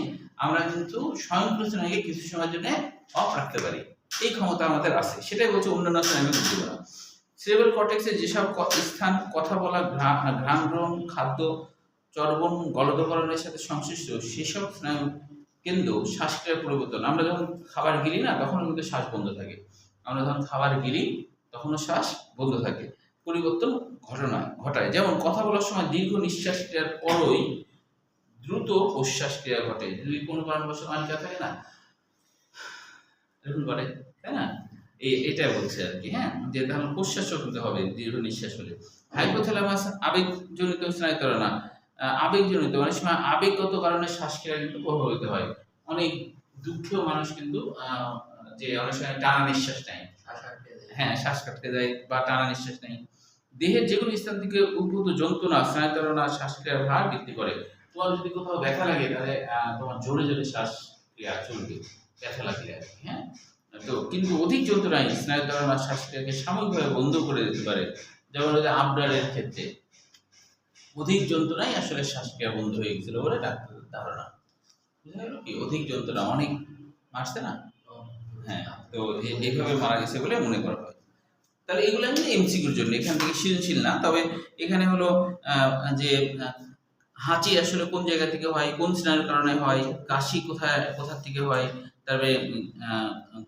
আমরা কিন্তু স্বয়ংক্রিয় স্নায়ুকে কিছু সময়ের জন্য অফ রাখতে পারি। এই ক্ষমতা আমাদের আছে, সেটাই বলছে অন্যান্য স্নায়বিক উদ্দীপনা। সেরিব্রাল কর্টেক্সে যেসব স্থান কথা বলা, ঘ্রাণ গ্রহণ, খাদ্য চর্বণ, গলদকরণের সাথে সংশ্লিষ্ট সেসব স্নায়ু কেন্দ্র শ্বাসক্রিয়ার পরিবর্তন। আমরা যখন খাবার গিলি না তখন কিন্তু শ্বাস বন্ধ থাকে, আমরা যখন খাবার গিলি তখনও শ্বাস বন্ধ থাকে, পরিবর্তন ঘটায়। যেমন কথা বলার সময় দীর্ঘ নিঃশ্বাস ক্রিয়ার পরই দ্রুত প্রশ্বাস ক্রিয়া ঘটে। যদি কোনো কারণবশত আটকা থাকে না এরকম করে, তাই না? এটা বলছে আর কি। হ্যাঁ, যে তাহলে প্রশ্বাস করতে হবে দীর্ঘ নিঃশ্বাস হলে। হাইপোথ্যালামাস আবেগজনিত স্নায়ুতারণা। আবেগজনিত অনেক সময় আবেগগত কারণে শ্বাসক্রিয়া কিন্তু প্রভাবিত হয়। অনেক দুঃখীয় মানুষ কিন্তু যে অনেক সময় টানা নিঃশ্বাস নেয়, হ্যাঁ শ্বাস কাটতে যায় বা টানা নিঃশ্বাস নেয়। দেহের যে কোনো স্থান থেকে উদ্ভূত যন্ত্রণা স্নায়ুতারণা শ্বাসক্রিয়ার হার বৃদ্ধি করে। তোমার যদি কোথাও ব্যথা লাগে তাহলে তোমার জোরে জোরে শ্বাসক্রিয়া চলবে, ব্যথা লাগলে আর কি। হ্যাঁ, তো কিন্তু অধিক যন্ত্রণায় স্নায়ুতারণা শ্বাসক্রিয়াকে সাময়িকভাবে বন্ধ করে দিতে পারে। যেমন আবরারের ক্ষেত্রে অধিক যন্ত্রণায় আসলে শ্বাসক্রিয়া বন্ধ হয়ে গেছিল বলে ডাক্তারের ধারণা। বুঝা গেল কি? অধিক যন্ত্রণা, অনেক মারছে না, হ্যাঁ, তো এইভাবে মারা গেছে বলে মনে করা হয়। তাহলে এগুলো কিন্তু এমসিকিউর জন্য, এখান থেকে সৃজনশীল না। তবে এখানে হলো যে হাঁচি আসলে কোন জায়গা থেকে হয়, কোন স্নায়ুর কারণে হয়, কাশি কোথা থেকে হয়, তারপরে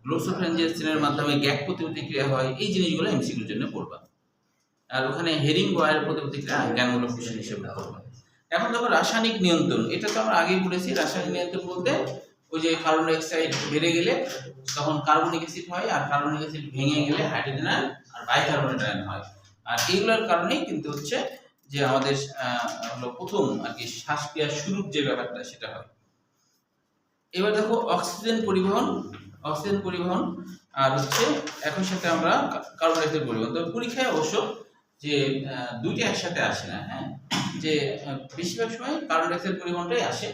গ্লোসোফেঞ্জিয়াল স্নায়ুর মাধ্যমে গ্যাগ প্রতিক্রিয়া হয়। এই জিনিসগুলো এমসিকিউর জন্য পড়বা। আর ওখানে হেরিং বয়ের প্রতিক্রিয়া জ্ঞানমূলক প্রশ্ন হিসেবে পড়বা। এখন দেখো রাসায়নিক নিয়ন্ত্রণ, এটা তো আমরা আগেই পড়েছি। রাসায়নিক নিয়ন্ত্রণ বলতে ওই যে কার্বন ডাই অক্সাইড বেড়ে গেলে তখন কার্বনিক অ্যাসিড হয়, আর কার্বনিক অ্যাসিড ভেঙে গেলে হাইড্রোজেন আয়ন আর বাইকার্বনেট আয়ন হয়। আর এইগুলোর কারণেই কিন্তু হচ্ছে যে আমাদের হলো প্রথম আর কি শ্বাসক্রিয়ার শুরুর যে ব্যাপারটা সেটা হয়। এবার দেখো অক্সিজেন পরিবহন আর হচ্ছে একই সাথে আমরা কার্বন ডাই অক্সাইড পরিবহন। তবে পরীক্ষায় অবশ্য যে দুইটা একসাথে আসে না, হ্যাঁ, যে বেশিরভাগ সময় কার্বন ডাই অক্সাইড পরিবহনটাই আসে,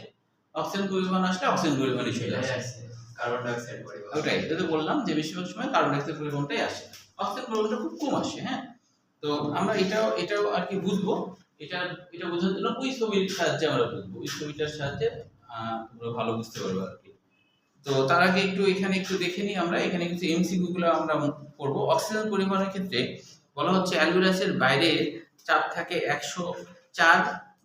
অক্সিজেন পরিবহন আসলে অক্সিজেন পরিবহনই চলে আসে। কার্বন ডাই অক্সাইড পরিবহন, ওটাই এটা বললাম যে বেশিরভাগ সময় কার্বন ডাই অক্সাইড পরিবহনটাই আসে, অক্সিজেন পরিবহনটা খুব কম আসে। হ্যাঁ, তো আমরা এটাও আর কি বুঝবো। এটা বোঝার জন্য ওই ছবির সাহায্যে আমরা বুঝবো, ওই ছবিটার সাহায্যে তোমরা ভালো বুঝতে পারবে আর কি। তো তার আগে এখানে একটু দেখে নিই আমরা। এখানে কিছু এমসিকিউ গুলো আমরা পড়বো। অক্সিজেন পরিবহনের ক্ষেত্রে বলা হচ্ছে অ্যালভিওলাসের বাইরে চাপ থাকে 104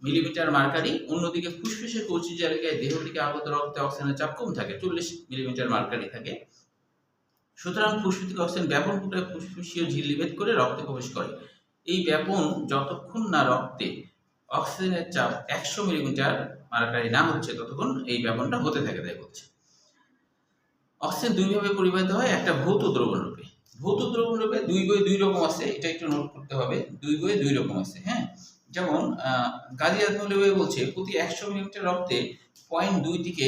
মিলিমিটার মার্কারি, অন্যদিকে ফুসফুসের কৌশিক জায়গায় দেহ থেকে আগত রক্তে অক্সিজেনের চাপ কম থাকে, 40 মিলিমিটার মার্কারি থাকে। সুতরাং ফুসফুস থেকে অক্সিজেন ব্যাপন প্রক্রিয়ায় ফুসফুসীয় ঝিল্লি ভেদ করে রক্তে প্রবেশ করে। এই ব্যাপন যতক্ষণ না রক্তে অক্সিজেনের চাপ 100 মিলিমিটার মার্কারি না হচ্ছে ততক্ষণ এই ব্যাপনটা হতে থাকে, তাই বলছে। অক্সিজেন দুইভাবে পরিবাহিত হয়, একটা ভৌত দ্রবণ রূপে। ভৌত দ্রবণ রূপে দুই বইয়ে দুই রকম আছে, এটা একটু নোট করতে হবে। দুই বইয়ে দুই রকম আছে, হ্যাঁ। যেমন গাজী আজমল বই বলছে প্রতি 100 মিলিলিটার রক্তে 0.2 থেকে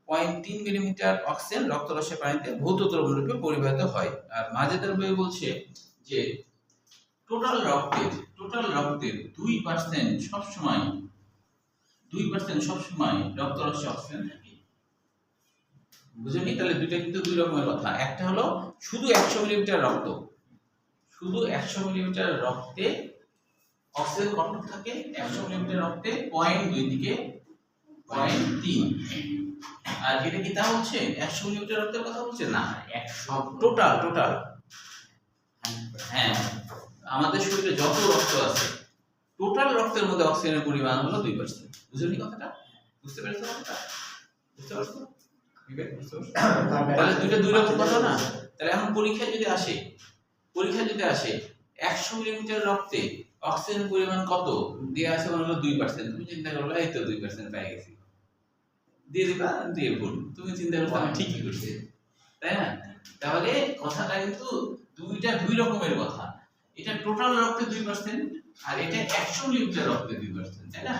0.3 মিলিমিটার অক্সিজেন রক্তরসের পানিতে ভৌত দ্রবণ রূপে পরিবাহিত হয়। আর মাজেদার বই বলছে যে টোটাল রক্তের 2% সবসময় রক্তরসে অক্সিজেন থাকে। বুঝলি? তাহলে দুইটা কিন্তু দুই রকমের কথা। একটা হলো শুধু 100 মিলিলিটার রক্তে অক্সিজেন কতটুকু থাকে? 100 মিলিলিটার রক্তে 0.2 থেকে 0.3। আর এটা কি তা হচ্ছে 100 মিলিলিটার রক্তের কথা বলছে না, টোটাল। হ্যাঁ, আমাদের শরীরে যত রক্ত আছে টোটাল রক্তের মধ্যে অক্সিজেনের পরিমাণ হলো 2%। বুঝলি কথাটা? বুঝতে পেরেছো কথাটা? বুঝতে পারছো? তাহলে দুইটা দুই রকম কথা না। তাহলে এখন পরীক্ষায় যদি আসে 100 মিলিলিটার রক্তে অক্সিজেন পরিমাণ কত দেয়া আছে, মনে হলো 2%। তুমি চিন্তা করলে এই তো 2% পেয়ে গেছি, দিয়ে দিবা, দিয়ে ভুল। তুমি চিন্তা করছো আমি ঠিকই করছি, তাই না? তাহলে কথাটা কিন্তু দুইটা দুই রকমের কথা। এটা টোটাল রক্তে 2% আর এটা 100 মিলিলিটার রক্তে 2%, তাই না?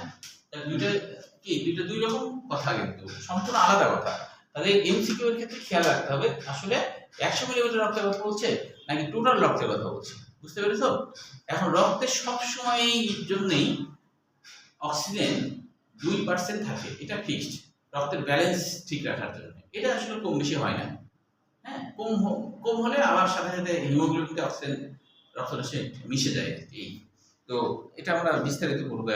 তাহলে দুইটা দুই রকম কথা, কিন্তু সম্পূর্ণ আলাদা কথা। তাহলে এমসিকিউ এর ক্ষেত্রে খেয়াল রাখতে হবে আসলে 100 মিলিলিটার রক্তের কথা বলছে নাকি টোটাল রক্তের কথা বলছে। বুঝতে পেরেছো? এখন রক্তে সব সময়ই জন্যই অক্সিজেন 2% থাকে, এটা ফিক্সড, রক্তের ব্যালেন্স ঠিক রাখার জন্য। এটা আসলে কম বেশি হয় না, হ্যাঁ। কম হলে আবার সাথে সাথে হিমোগ্লোবিনতে অক্সিজেন রক্তরসে মিশে যায়। এই তো এটা আমরা বিস্তারিত করব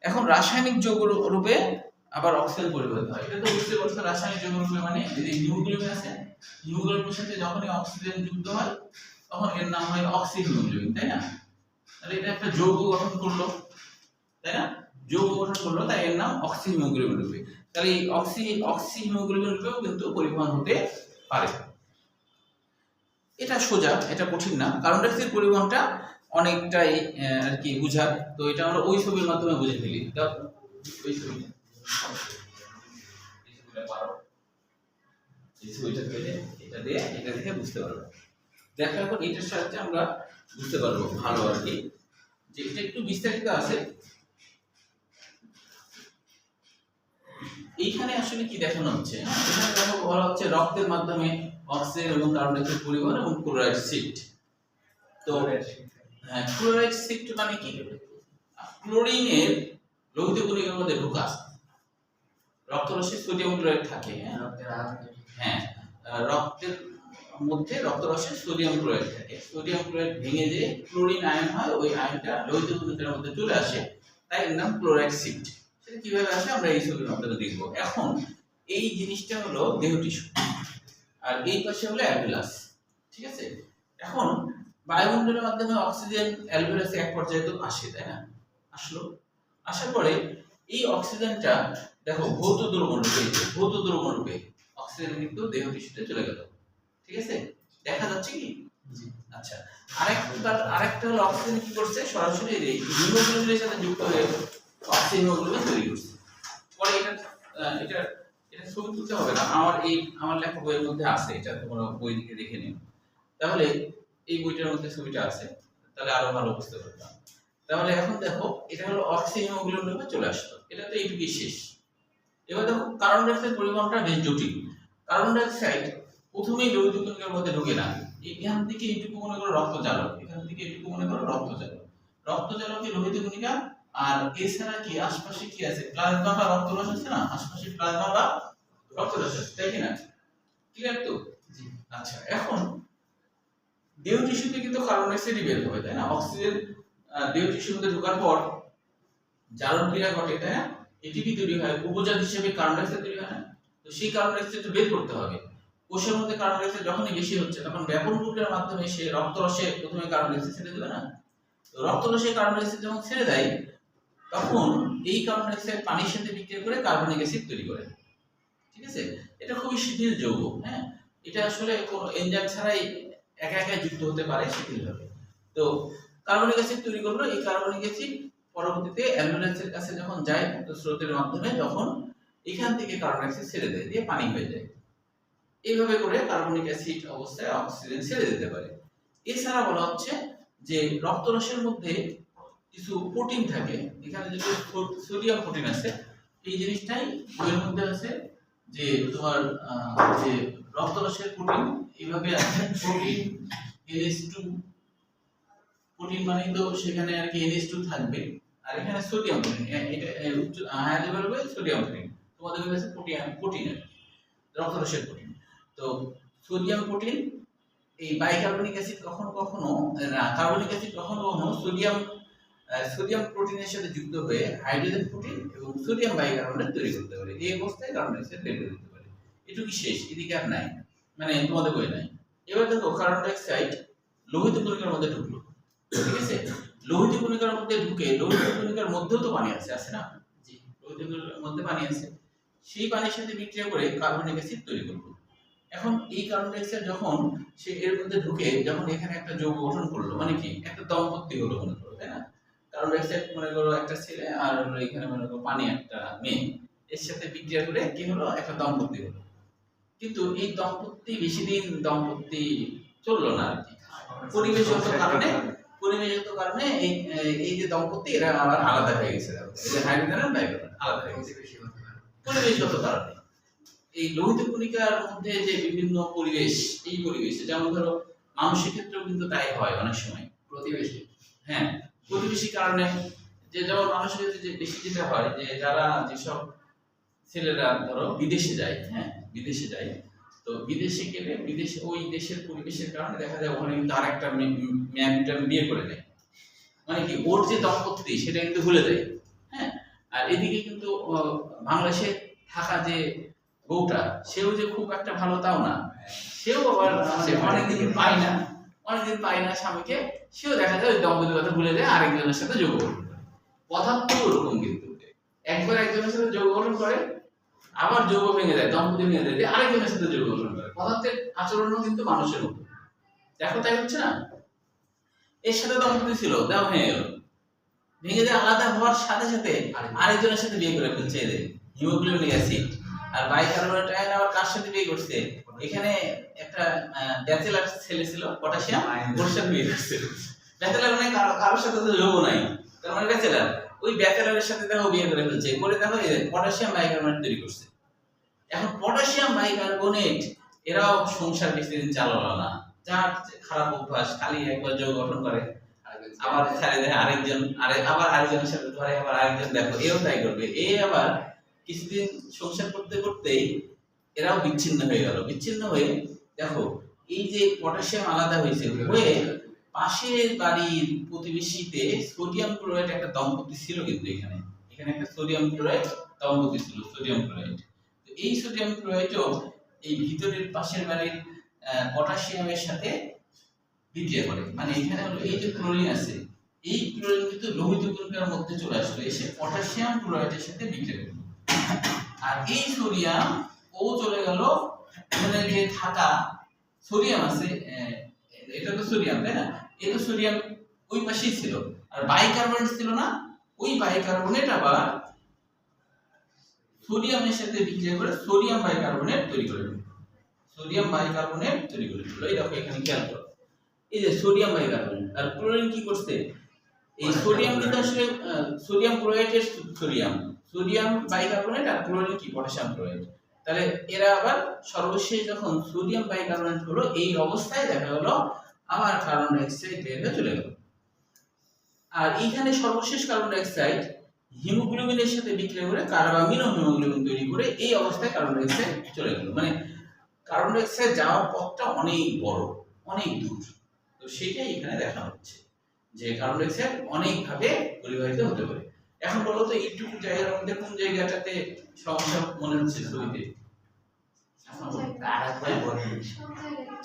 এখন রাসায়নিক যৌগ রূপে আবার অক্সিজেন পরিবর্তিত হয়। এটা তো বুঝতে পারছো, রাসায়নিক যৌগ রূপে মানে যদি হিমোগ্লোবিন আছে, হিমোগ্লোবিনের সাথে যখনই অক্সিজেন যুক্ত হয় তখন এর নাম হয় অক্সিহিমোগ্লোবিন, তাই না? তাহলে এটা একটা যৌগ গঠন করলো, তাই না? যৌগ গঠন করলো, তাই এর নাম অক্সিহিমোগ্লোবিন রূপে। তাহলে এই অক্সিহিমোগ্লোবিন রূপেও কিন্তু পরিবহন হতে পারে। এটা সোজা, এটা কঠিন না। কার্বন ডাই অক্সাইড পরিবহনটা অনেকটাই আর কি বুঝার। তো এটা আমরা ওই ছবির মাধ্যমে বুঝে ফেলি। ওই ছবিটা এটা দেখে বুঝতে পারবো। দেখো এখন এটার সাথে আমরা বুঝতে পারবো ভালো আর কি, যে এটা একটু বিস্তারিত আছে। এইখানে আসলে কি দেখানো হচ্ছে? এখানে দেখো বলা হচ্ছে রক্তের মাধ্যমে অক্সিজেন এবং কার্বন ডাই অক্সাইড পরিবহন এবং ক্লোরাইড শিফট। তো হ্যাঁ, ক্লোরাইড শিফট মানে কি? ক্লোরিনের লোহিত কণিকার মধ্যে ঢোকা, রক্তরসে সোডিয়াম ক্লোরাইড থাকে, হ্যাঁ, রক্তের মধ্যে রক্তরসে সোডিয়াম ক্লোরাইড থাকে। সোডিয়াম ক্লোরাইড ভেঙে যে ক্লোরিন আয়ন হয়, ওই আয়নটা লোহিত কণিকার মধ্যে চলে আসে, তাই এর নাম ক্লোরাইড শিফট। সেটা কিভাবে আসে আমরা এই ছবির মাধ্যমে দেখব। এখন এই জিনিসটা হলো দেহ টিস্যু, আর এই পাশে হলো অ্যালভিউলাস, ঠিক আছে? এখন বায়ুমণ্ডলের মাধ্যমে অক্সিজেন অ্যালভিউলাসে এক পর্যায়ে তো আসে, তাই না? আসার পরে এই অক্সিজেনটা দেখো ভৌত দ্রবণ রূপে অক্সিজেন কিন্তু দেহ টিস্যুতে চলে গেল, ঠিক আছে? দেখা যাচ্ছে কি? আচ্ছা, আরেকটা হলো অক্সিজেন কি করছে, সরাসরি এই হিমোগ্লোবিনের সাথে যুক্ত হয়ে অক্সিহিমোগ্লোবিন তৈরি করছে। পরে এটা ছবি তুলতে হবে না, আমার লেখা বইয়ের মধ্যে আছে, এটা তোমরা বই দিকে দেখে নিও। তাহলে এই বইটার মধ্যে ছবিটা আছে, তাহলে আরো ভালো বুঝতে পারবা। তাহলে এখন দেখো এটা হলো অক্সিহিমোগ্লোবিন রূপে চলে আসলো, এটা তো এইটুকুই শেষ। এবার দেখো কার্বন ডাই অক্সাইড পরিবহনটা বেশ জটিল। কার্বন ডাই অক্সাইড প্রথমেই লোহিত কণিকার মধ্যে ঢোকে না, এখান থেকে এইটুকু মনে করো রক্তজালক, এখান থেকে এইটুকু মনে করো রক্তজালকে লোহিত কণিকা, আর এছাড়া কি আশপাশে কি আছে? প্লাজমা বা রক্তরস আছে না, আশপাশে প্লাজমা বা রক্তরস আছে, তাই কি না? ক্লিয়ার তো? আচ্ছা, এখন দেহ টিস্যুতে কিন্তু কার্বন ডাই অক্সাইড বের হবে, তাই না? অক্সিজেন দেহ টিস্যুর মধ্যে ঢোকার পর জারণ ক্রিয়া ঘটে, তাই না? এটিপি তৈরি হয়, উপজাত হিসেবে কার্বন ডাই অক্সাইড তৈরি হয় না? তো সেই কার্বন ডাই অক্সাইডটা বের করতে হবে। কোষের মধ্যে কার্বন ডাই অক্সাইড যখনই বেশি হচ্ছে তখন ব্যাপন প্রক্রিয়ার মাধ্যমে সে রক্তরসে প্রথমে কার্বন ডাই অক্সাইড ছেড়ে দেবে না? তো রক্তরসে কার্বন ডাই অক্সাইড যখন ছেড়ে দেয় তখন এই কার্বন ডাই অক্সাইড পানির সাথে বিক্রিয়া করে কার্বনিক অ্যাসিড তৈরি করে, ঠিক আছে? এটা খুবই শিথিল যৌগ, হ্যাঁ। এটা আসলে কোনো এনজাইম ছাড়াই একা যুক্ত হতে পারে শিথিলভাবে। তো কার্বনিক অ্যাসিড তৈরি করলো, এই কার্বনিক অ্যাসিড পরবর্তীতে অ্যালভিউলাসের কাছে যখন যায় স্রোতের মাধ্যমে, তখন এখান থেকে কার্বন ডাই অক্সাইড ছেড়ে দেয়, দিয়ে পানি হয়ে যায়। এইভাবে করে কার্বনিক অ্যাসিড অবস্থায় অক্সিজেন ছেড়ে দিতে পারে। এছাড়া বলা হচ্ছে যে রক্তরসের মধ্যে কিছু প্রোটিন থাকে, এখানে যে সোডিয়াম প্রোটিন আছে, এই জিনিসটাই বইয়ের মধ্যে আছে যে তোমার যে রক্তরসের প্রোটিন এইভাবে আছে, প্রোটিন NH2, প্রোটিন মানে তো সেখানে আর কি NH2 থাকবে, আর এখানে সোডিয়াম প্রোটিন, এটা উচ্চ হাই লেভেল সোডিয়াম প্রোটিন, তোমাদের কাছে প্রোটিন রক্তরসের প্রোটিন। তো সোডিয়াম প্রোটিন এই বাইকার্বনিক অ্যাসিড কখনো কখনো কার্বনিক অ্যাসিড কখনো কখনো সোডিয়াম প্রোটিনের সাথে যুক্ত হয়ে হাইড্রোজেন প্রোটিন এবং সোডিয়াম বাইকার্বনেট তৈরি করতে পারে। এই অবস্থায় কার্বন ডাই অক্সাইড বের করে দিতে পারে। এটুকু শেষ, এদিকে আর নাই, মানে তোমাদের বই নাই। এবার দেখো কার্বন ডাই অক্সাইড লোহিত কণিকার মধ্যে ঢুকলো, ঠিক আছে? লোহিত কণিকার মধ্যে ঢুকে, লোহিত কণিকার মধ্যেও তো পানি আছে না? জি, লোহিত কণিকার মধ্যে পানি আছে, সেই পানির সাথে বিক্রিয়া করে কার্বনিক অ্যাসিড তৈরি করলো। এখন এই কার্বন ডাই অক্সাইড যখন সে এর মধ্যে ঢুকে, যখন এখানে একটা যৌগ গঠন করলো, মানে কি একটা দম্পতি হলো মনে করো, তাই না? কার্বন ডাই অক্সাইড মনে করো একটা ছেলে, আর হলো এখানে মনে করো পানি একটা মেয়ে, এর সাথে বিক্রিয়া করে কি হলো, একটা দম্পতি হলো। কিন্তু এই দম্পতি বেশি দিন দম্পতি চললো না আর কি, পরিবেশগত কারণে এই যে দম্পতি এরা আবার আলাদা হয়ে গেছে, এই যে হাইড্রোজেন আর বাইকার্বন আলাদা হয়ে গেছে পরিবেশগত কারণে। এই লোহিত কণিকার মধ্যে যে বিভিন্ন পরিবেশ, এই পরিবেশে যেমন ধরো মানুষের ক্ষেত্রেও কিন্তু তাই হয় অনেক সময়, প্রতিবেশী, হ্যাঁ প্রতিবেশী কারণে, যে যেমন মানুষের ক্ষেত্রে যে বেশি যেটা হয় যে যারা যেসব ছেলেরা ধরো বিদেশে যায়, হ্যাঁ বিদেশে যায়, তো বিদেশে গেলে বিদেশে ওই দেশের পরিবেশের কারণে দেখা যায় ওখানে কিন্তু আরেকটা মেয়ে বিয়ে করে নেয়, মানে কি ওর যে দম্পতি সেটা কিন্তু ভুলে যায়, হ্যাঁ। আর এদিকে কিন্তু বাংলাদেশে থাকা যে বউটা, সেও যে খুব একটা ভালো তাও না, সেও আবার অনেকদিন পায় না স্বামীকে, সেও দেখা যায় ওই দম্পতির কথা ভুলে যায়, আরেকজনের সাথে যোগ গঠন করে। পদার্থ ওরকম, কিন্তু একবার একজনের সাথে যোগ গঠন করে, আবার যৌগ ভেঙে যায়, দম্পতি ভেঙে যায়, আরেকজনের সাথে যোগ গঠন করে। পদার্থের আচরণও কিন্তু মানুষের মতো, দেখো তাই হচ্ছে না? এর সাথে দম্পতি ছিল, দাও ভেঙে গেল, ভেঙে যায়, আলাদা হওয়ার সাথে সাথে আরেকজনের সাথে বিয়ে করে ফেলছে, এদের হিমোগ্লোবিন অ্যাসিড। আর বাইকার্বনেট আয়ন আবার কার সাথে বিয়ে করছে? এখানে একটা ব্যাচেলার ছেলে ছিল, পটাশিয়াম, ওর সাথে বিয়ে করছে। ব্যাচেলার মানে কারোর সাথে তো যোগ নাই, তার মানে ব্যাচেলার, ওই ব্যাচেলারের সাথে দেখো বিয়ে করে ফেলছে, করে দেখো পটাশিয়াম বাইকার্বনেট তৈরি করছে। এখন পটাশিয়াম বাইকার্বনেট এরাও সংসার বেশি দিন চালালো না, যার খারাপ অভ্যাস, খালি একবার যোগ গঠন করে, আবার ছেড়ে দেয় আরেকজন, আবার আরেকজনের সাথে ধরে, আবার আরেকজন, দেখো এও তাই করবে। এ আবার কিছুদিন সংসার করতে করতেই এরাও বিচ্ছিন্ন হয়ে গেল। বিচ্ছিন্ন হয়ে দেখো এই যে পটাশিয়াম আলাদা হয়েছে, হয়ে পাশের বাড়ির প্রতিবেশীতে সোডিয়াম ক্লোরাইড একটা দম্পতি ছিল, কিন্তু এখানে একটা সোডিয়াম ক্লোরাইড দম্পতি ছিল, সোডিয়াম ক্লোরাইড। তো এই সোডিয়াম ক্লোরাইডও এই ভিতরের পাশের বাড়ির পটাশিয়ামের সাথে বিক্রিয়া করে, মানে এখানে হলো এই যে ক্লোরিন আছে, এই ক্লোরিন কিন্তু লোহিত কণিকার মধ্যে চলে আসলো, এসে পটাশিয়াম ক্লোরাইডের সাথে বিক্রিয়া করে। আর এই সোডিয়াম ও চলে গেল, এখানে যে থাকা সোডিয়াম আছে, এটা তো সোডিয়াম, তাই না? এই তো সোডিয়াম ওই পাশেই ছিল, আর বাইকার্বনেট ছিল না, ওই বাইকার্বনেট আবার সোডিয়ামের সাথে বিক্রিয়া করে সোডিয়াম বাইকার্বনেট তৈরি করে দিল, সোডিয়াম বাইকার্বনেট তৈরি করে দিল। এই দেখো এখানে খেয়াল করো, এই যে সোডিয়াম বাইকার্বনেট, আর ক্লোরিন কি করছে? এই সোডিয়াম কিন্তু আসলে সোডিয়াম ক্লোরাইডের সোডিয়াম বাইকার্বনেট, আর ক্লোরিন কি পটাশিয়াম ক্লোরাইড। তাহলে এরা আবার সর্বশেষ যখন সোডিয়াম বাইকার্বনেট হলো, এই অবস্থায় দেখা হলো আবার কার্বন ডাই অক্সাইড বের হয়ে চলে গেল। আর এইখানে সর্বশেষ কার্বন ডাই অক্সাইড হিমোগ্লোবিনের সাথে বিক্রিয়া করে কার্বামিনো হিমোগ্লোবিন তৈরি করে, এই অবস্থায় কার্বন ডাই অক্সাইড চলে গেল। মানে কার্বন ডাই অক্সাইড যাওয়ার পথটা অনেক বড়, অনেক দূর। তো সেটাই এখানে দেখা হচ্ছে যে কার্বন ডাই অক্সাইড অনেক ভাবে পরিবাহিত হতে পারে। এখন বলো তো এইটুকু জায়গার মধ্যে কোন জায়গাটাতে সমস্যা মনে হচ্ছে ছবিতে?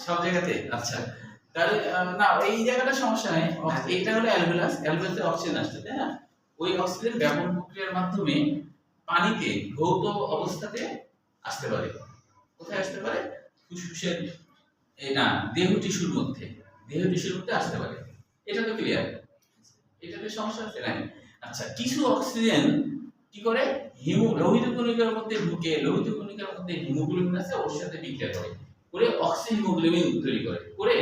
সব জায়গাতে? আচ্ছা, তাহলে না, এই জায়গাটা সমস্যা নাই। এইটা হলো অ্যালভিউলাস, অ্যালভিউলাসে অক্সিজেন আসছে, তাই না? ওই অক্সিজেন ব্যাপন প্রক্রিয়ার মাধ্যমে পানিতে ভৌত অবস্থাতে আসতে পারে। কোথায় আসতে পারে? ফুসফুসের না, দেহ টিস্যুর মধ্যে আসতে পারে। এটা তো ক্লিয়ার, এটাতে সমস্যা আছে না? আচ্ছা, কিছু অক্সিজেন কি করে? লোহিত কণিকার মধ্যে ঢুকে, লোহিত কণিকার মধ্যে হিমোগ্লোবিন আছে, ওর সাথে বিক্রিয়া করে অক্সিহিমোগ্লোবিন তৈরি করে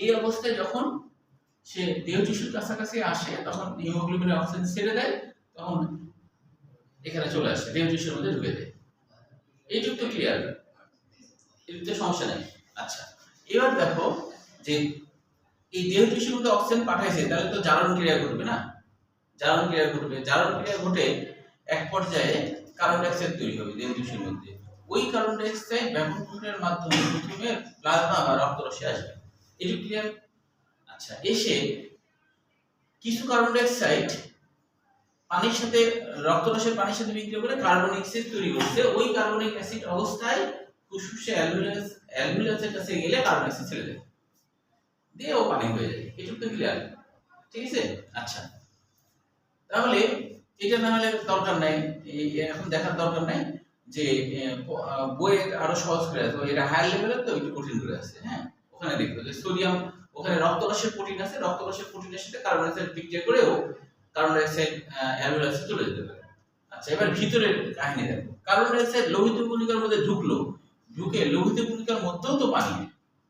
এই অবস্থায় যখন সে দেহ টিস্যুর কাছাকাছি আসে তখন হিমোগ্লোবিনের অক্সিজেন ছেড়ে দেয়, তখন এখানে চলে আসে, দেহ টিস্যুর মধ্যে ঢুকে দেয়। এইটুকু তো ক্লিয়ার, এটাতে সমস্যা নেই। আচ্ছা, এবার দেখো যে এই দেহ টিস্যুর মধ্যে অক্সিজেন পাঠাইছে, তাহলে তো জারণ ক্রিয়া ঘটবে না, জারণ ক্রিয়া ঘটবে। জারণ ক্রিয়া ঘটে এক পর্যায়ে কার্বন ডাই অক্সাইড তৈরি হবে দেহ টিস্যুর মধ্যে। ওই কার্বন ডাই অক্সাইড ব্যাপন প্রক্রিয়ার মাধ্যমে প্রথমে প্লাজমা বা রক্তরসে আসবে। এটুকু ক্লিয়ার? আচ্ছা, এসে কিছু কার্বন ডাই অক্সাইড পানির সাথে, রক্তরসের পানির সাথে বিক্রিয়া করে কার্বনিক অ্যাসিড তৈরি করছে। ওই কার্বনিক অ্যাসিড অবস্থায় ফুসফুসে অ্যালভিউলাসের কাছে গেলে কার্বন অ্যাসিড ছেড়ে দেয়, দিয়ে ও পানি হয়ে যায়। এটুকু তো ক্লিয়ার, ঠিক আছে? আচ্ছা, তাহলে এটা না হলে দরকার নাই, এখন দেখার দরকার নাই যে বইয়ে আরো সহজ করে আছে, এটা হায়ার লেভেলের তো একটু কঠিন করে আছে। হ্যাঁ, ওখানে দেখবে যে সোডিয়াম, ওখানে রক্তরসের প্রোটিন আছে, রক্তরসের প্রোটিনের সাথে কার্বন ডাই অক্সাইড বিক্রিয়া করেও কার্বন ডাই অক্সাইড অ্যালভিউলাসে চলে যেতে পারে। আচ্ছা, এবার ভিতরের কাহিনী দেখো। কার্বন ডাই অক্সাইড লোহিত কণিকার মধ্যে ঢুকে লোহিত কণিকার মধ্যেও তো পানি,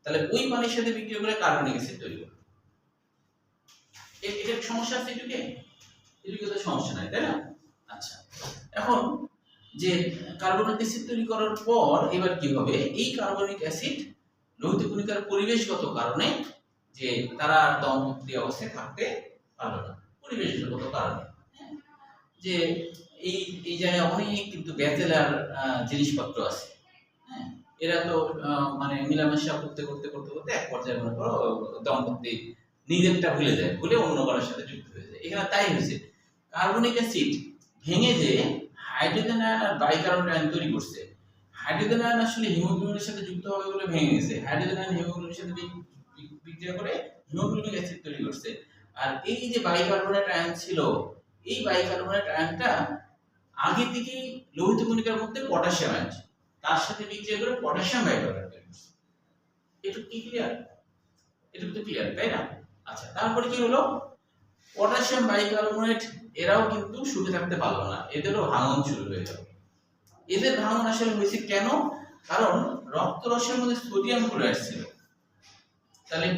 তাহলে ওই পানির সাথে বিক্রিয়া করে কার্বনিক অ্যাসিড তৈরি করে। এটা সমস্যা আছে এটুকে তো সমস্যা নাই, তাই না? আচ্ছা, এখন যে কার্বনিক অ্যাসিড তৈরি করার পর এবার কি হবে? এই কার্বনিক অ্যাসিড লোহিত কণিকার পরিবেশগত কারণে যে তারা দমবন্ধী অবস্থায় থাকতে পারবে না, পরিবেশগত কারণে। যে এই জায়গায় অনেক কিন্তু ব্যাচেলার জিনিসপত্র আছে। হ্যাঁ, এরা তো মানে মিলামেশা করতে করতে করতে করতে এক পর্যায়ে মনে করো দম্পতি নিজেরটা ভুলে যায়, ভুলে অন্য কারোর সাথে যুক্ত হয়ে যায়। এখানে তাই হয়েছে, কার্বনিক অ্যাসিড ভেঙে যে হাইড্রোজেন আয়ন আর বাইকার্বনেট আয়ন তৈরি করছে। হাইড্রোজেন আয়ন আসলে হিমোগ্লোবিনের সাথে যুক্ত হবে বলে ভেঙে গেছে, হাইড্রোজেন আয়ন হিমোগ্লোবিনের সাথে বিক্রিয়া করে হিমোগ্লোবিক অ্যাসিড তৈরি করছে। আর এই যে বাইকার্বনেট আয়ন ছিল, এই বাইকার্বনেট আয়নটা আগে থেকেই লোহিত কণিকার মধ্যে পটাশিয়াম আয়ন, তার সাথে বিক্রিয়া করে পটাশিয়াম বাইকার্বনেট তৈরি করছে। এটুকু কি ক্লিয়ার? এটুকু তো ক্লিয়ার, তাই না? আচ্ছা, তারপরে কি হলো? পটাশিয়াম বাইকার্বনেট এরাও কিন্তু সুখে থাকতে পারলো না, এদেরও ভাঙন শুরু হয়ে গেল। এদের ভাঙন আসলে হয়েছে কেন? কারণ রক্তরসের মধ্যে সোডিয়াম ক্লোরাইড ছিল। তাহলে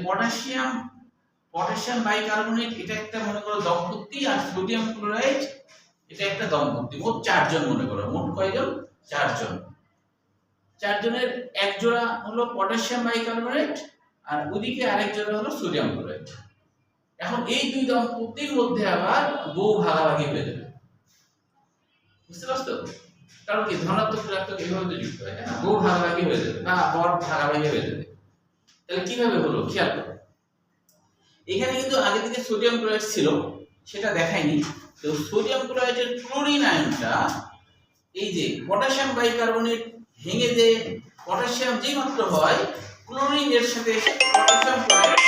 পটাশিয়াম বাইকার্বনেট এটা একটা মনে করো দম্পতি, আর সোডিয়াম ক্লোরাইড এটা একটা দম্পতি। মোট 4 জন মনে করো। মোট কয়জন? 4 জন। 4 জনের এক জোড়া হলো পটাশিয়াম বাইকার্বনেট, আর ওদিকে আরেক জোড়া হলো সোডিয়াম ক্লোরাইড। এখন এই দুই দম্পতির মধ্যে আবার বউ ভাগাভাগি হয়ে যাবে, বুঝতে পারছো? কারণ কি, ধনাত্মক ঋণাত্মক এইভাবে তো যুক্ত হয়, না? বউ ভাগাভাগি হয়ে যাবে বা বর ভাগাভাগি হয়ে যাবে। তাহলে কিভাবে হলো খেয়াল করো। এখানে কিন্তু আগে থেকে সোডিয়াম ক্লোরাইড ছিল, সেটা দেখায়নি। তো সোডিয়াম ক্লোরাইডের ক্লোরিন আয়নটা এই যে পটাশিয়াম বাইকার্বনেট ভেঙে যে পটাশিয়াম যেই মাত্র হয়, ক্লোরিন এর সাথে পটাশিয়াম ক্লোরাইড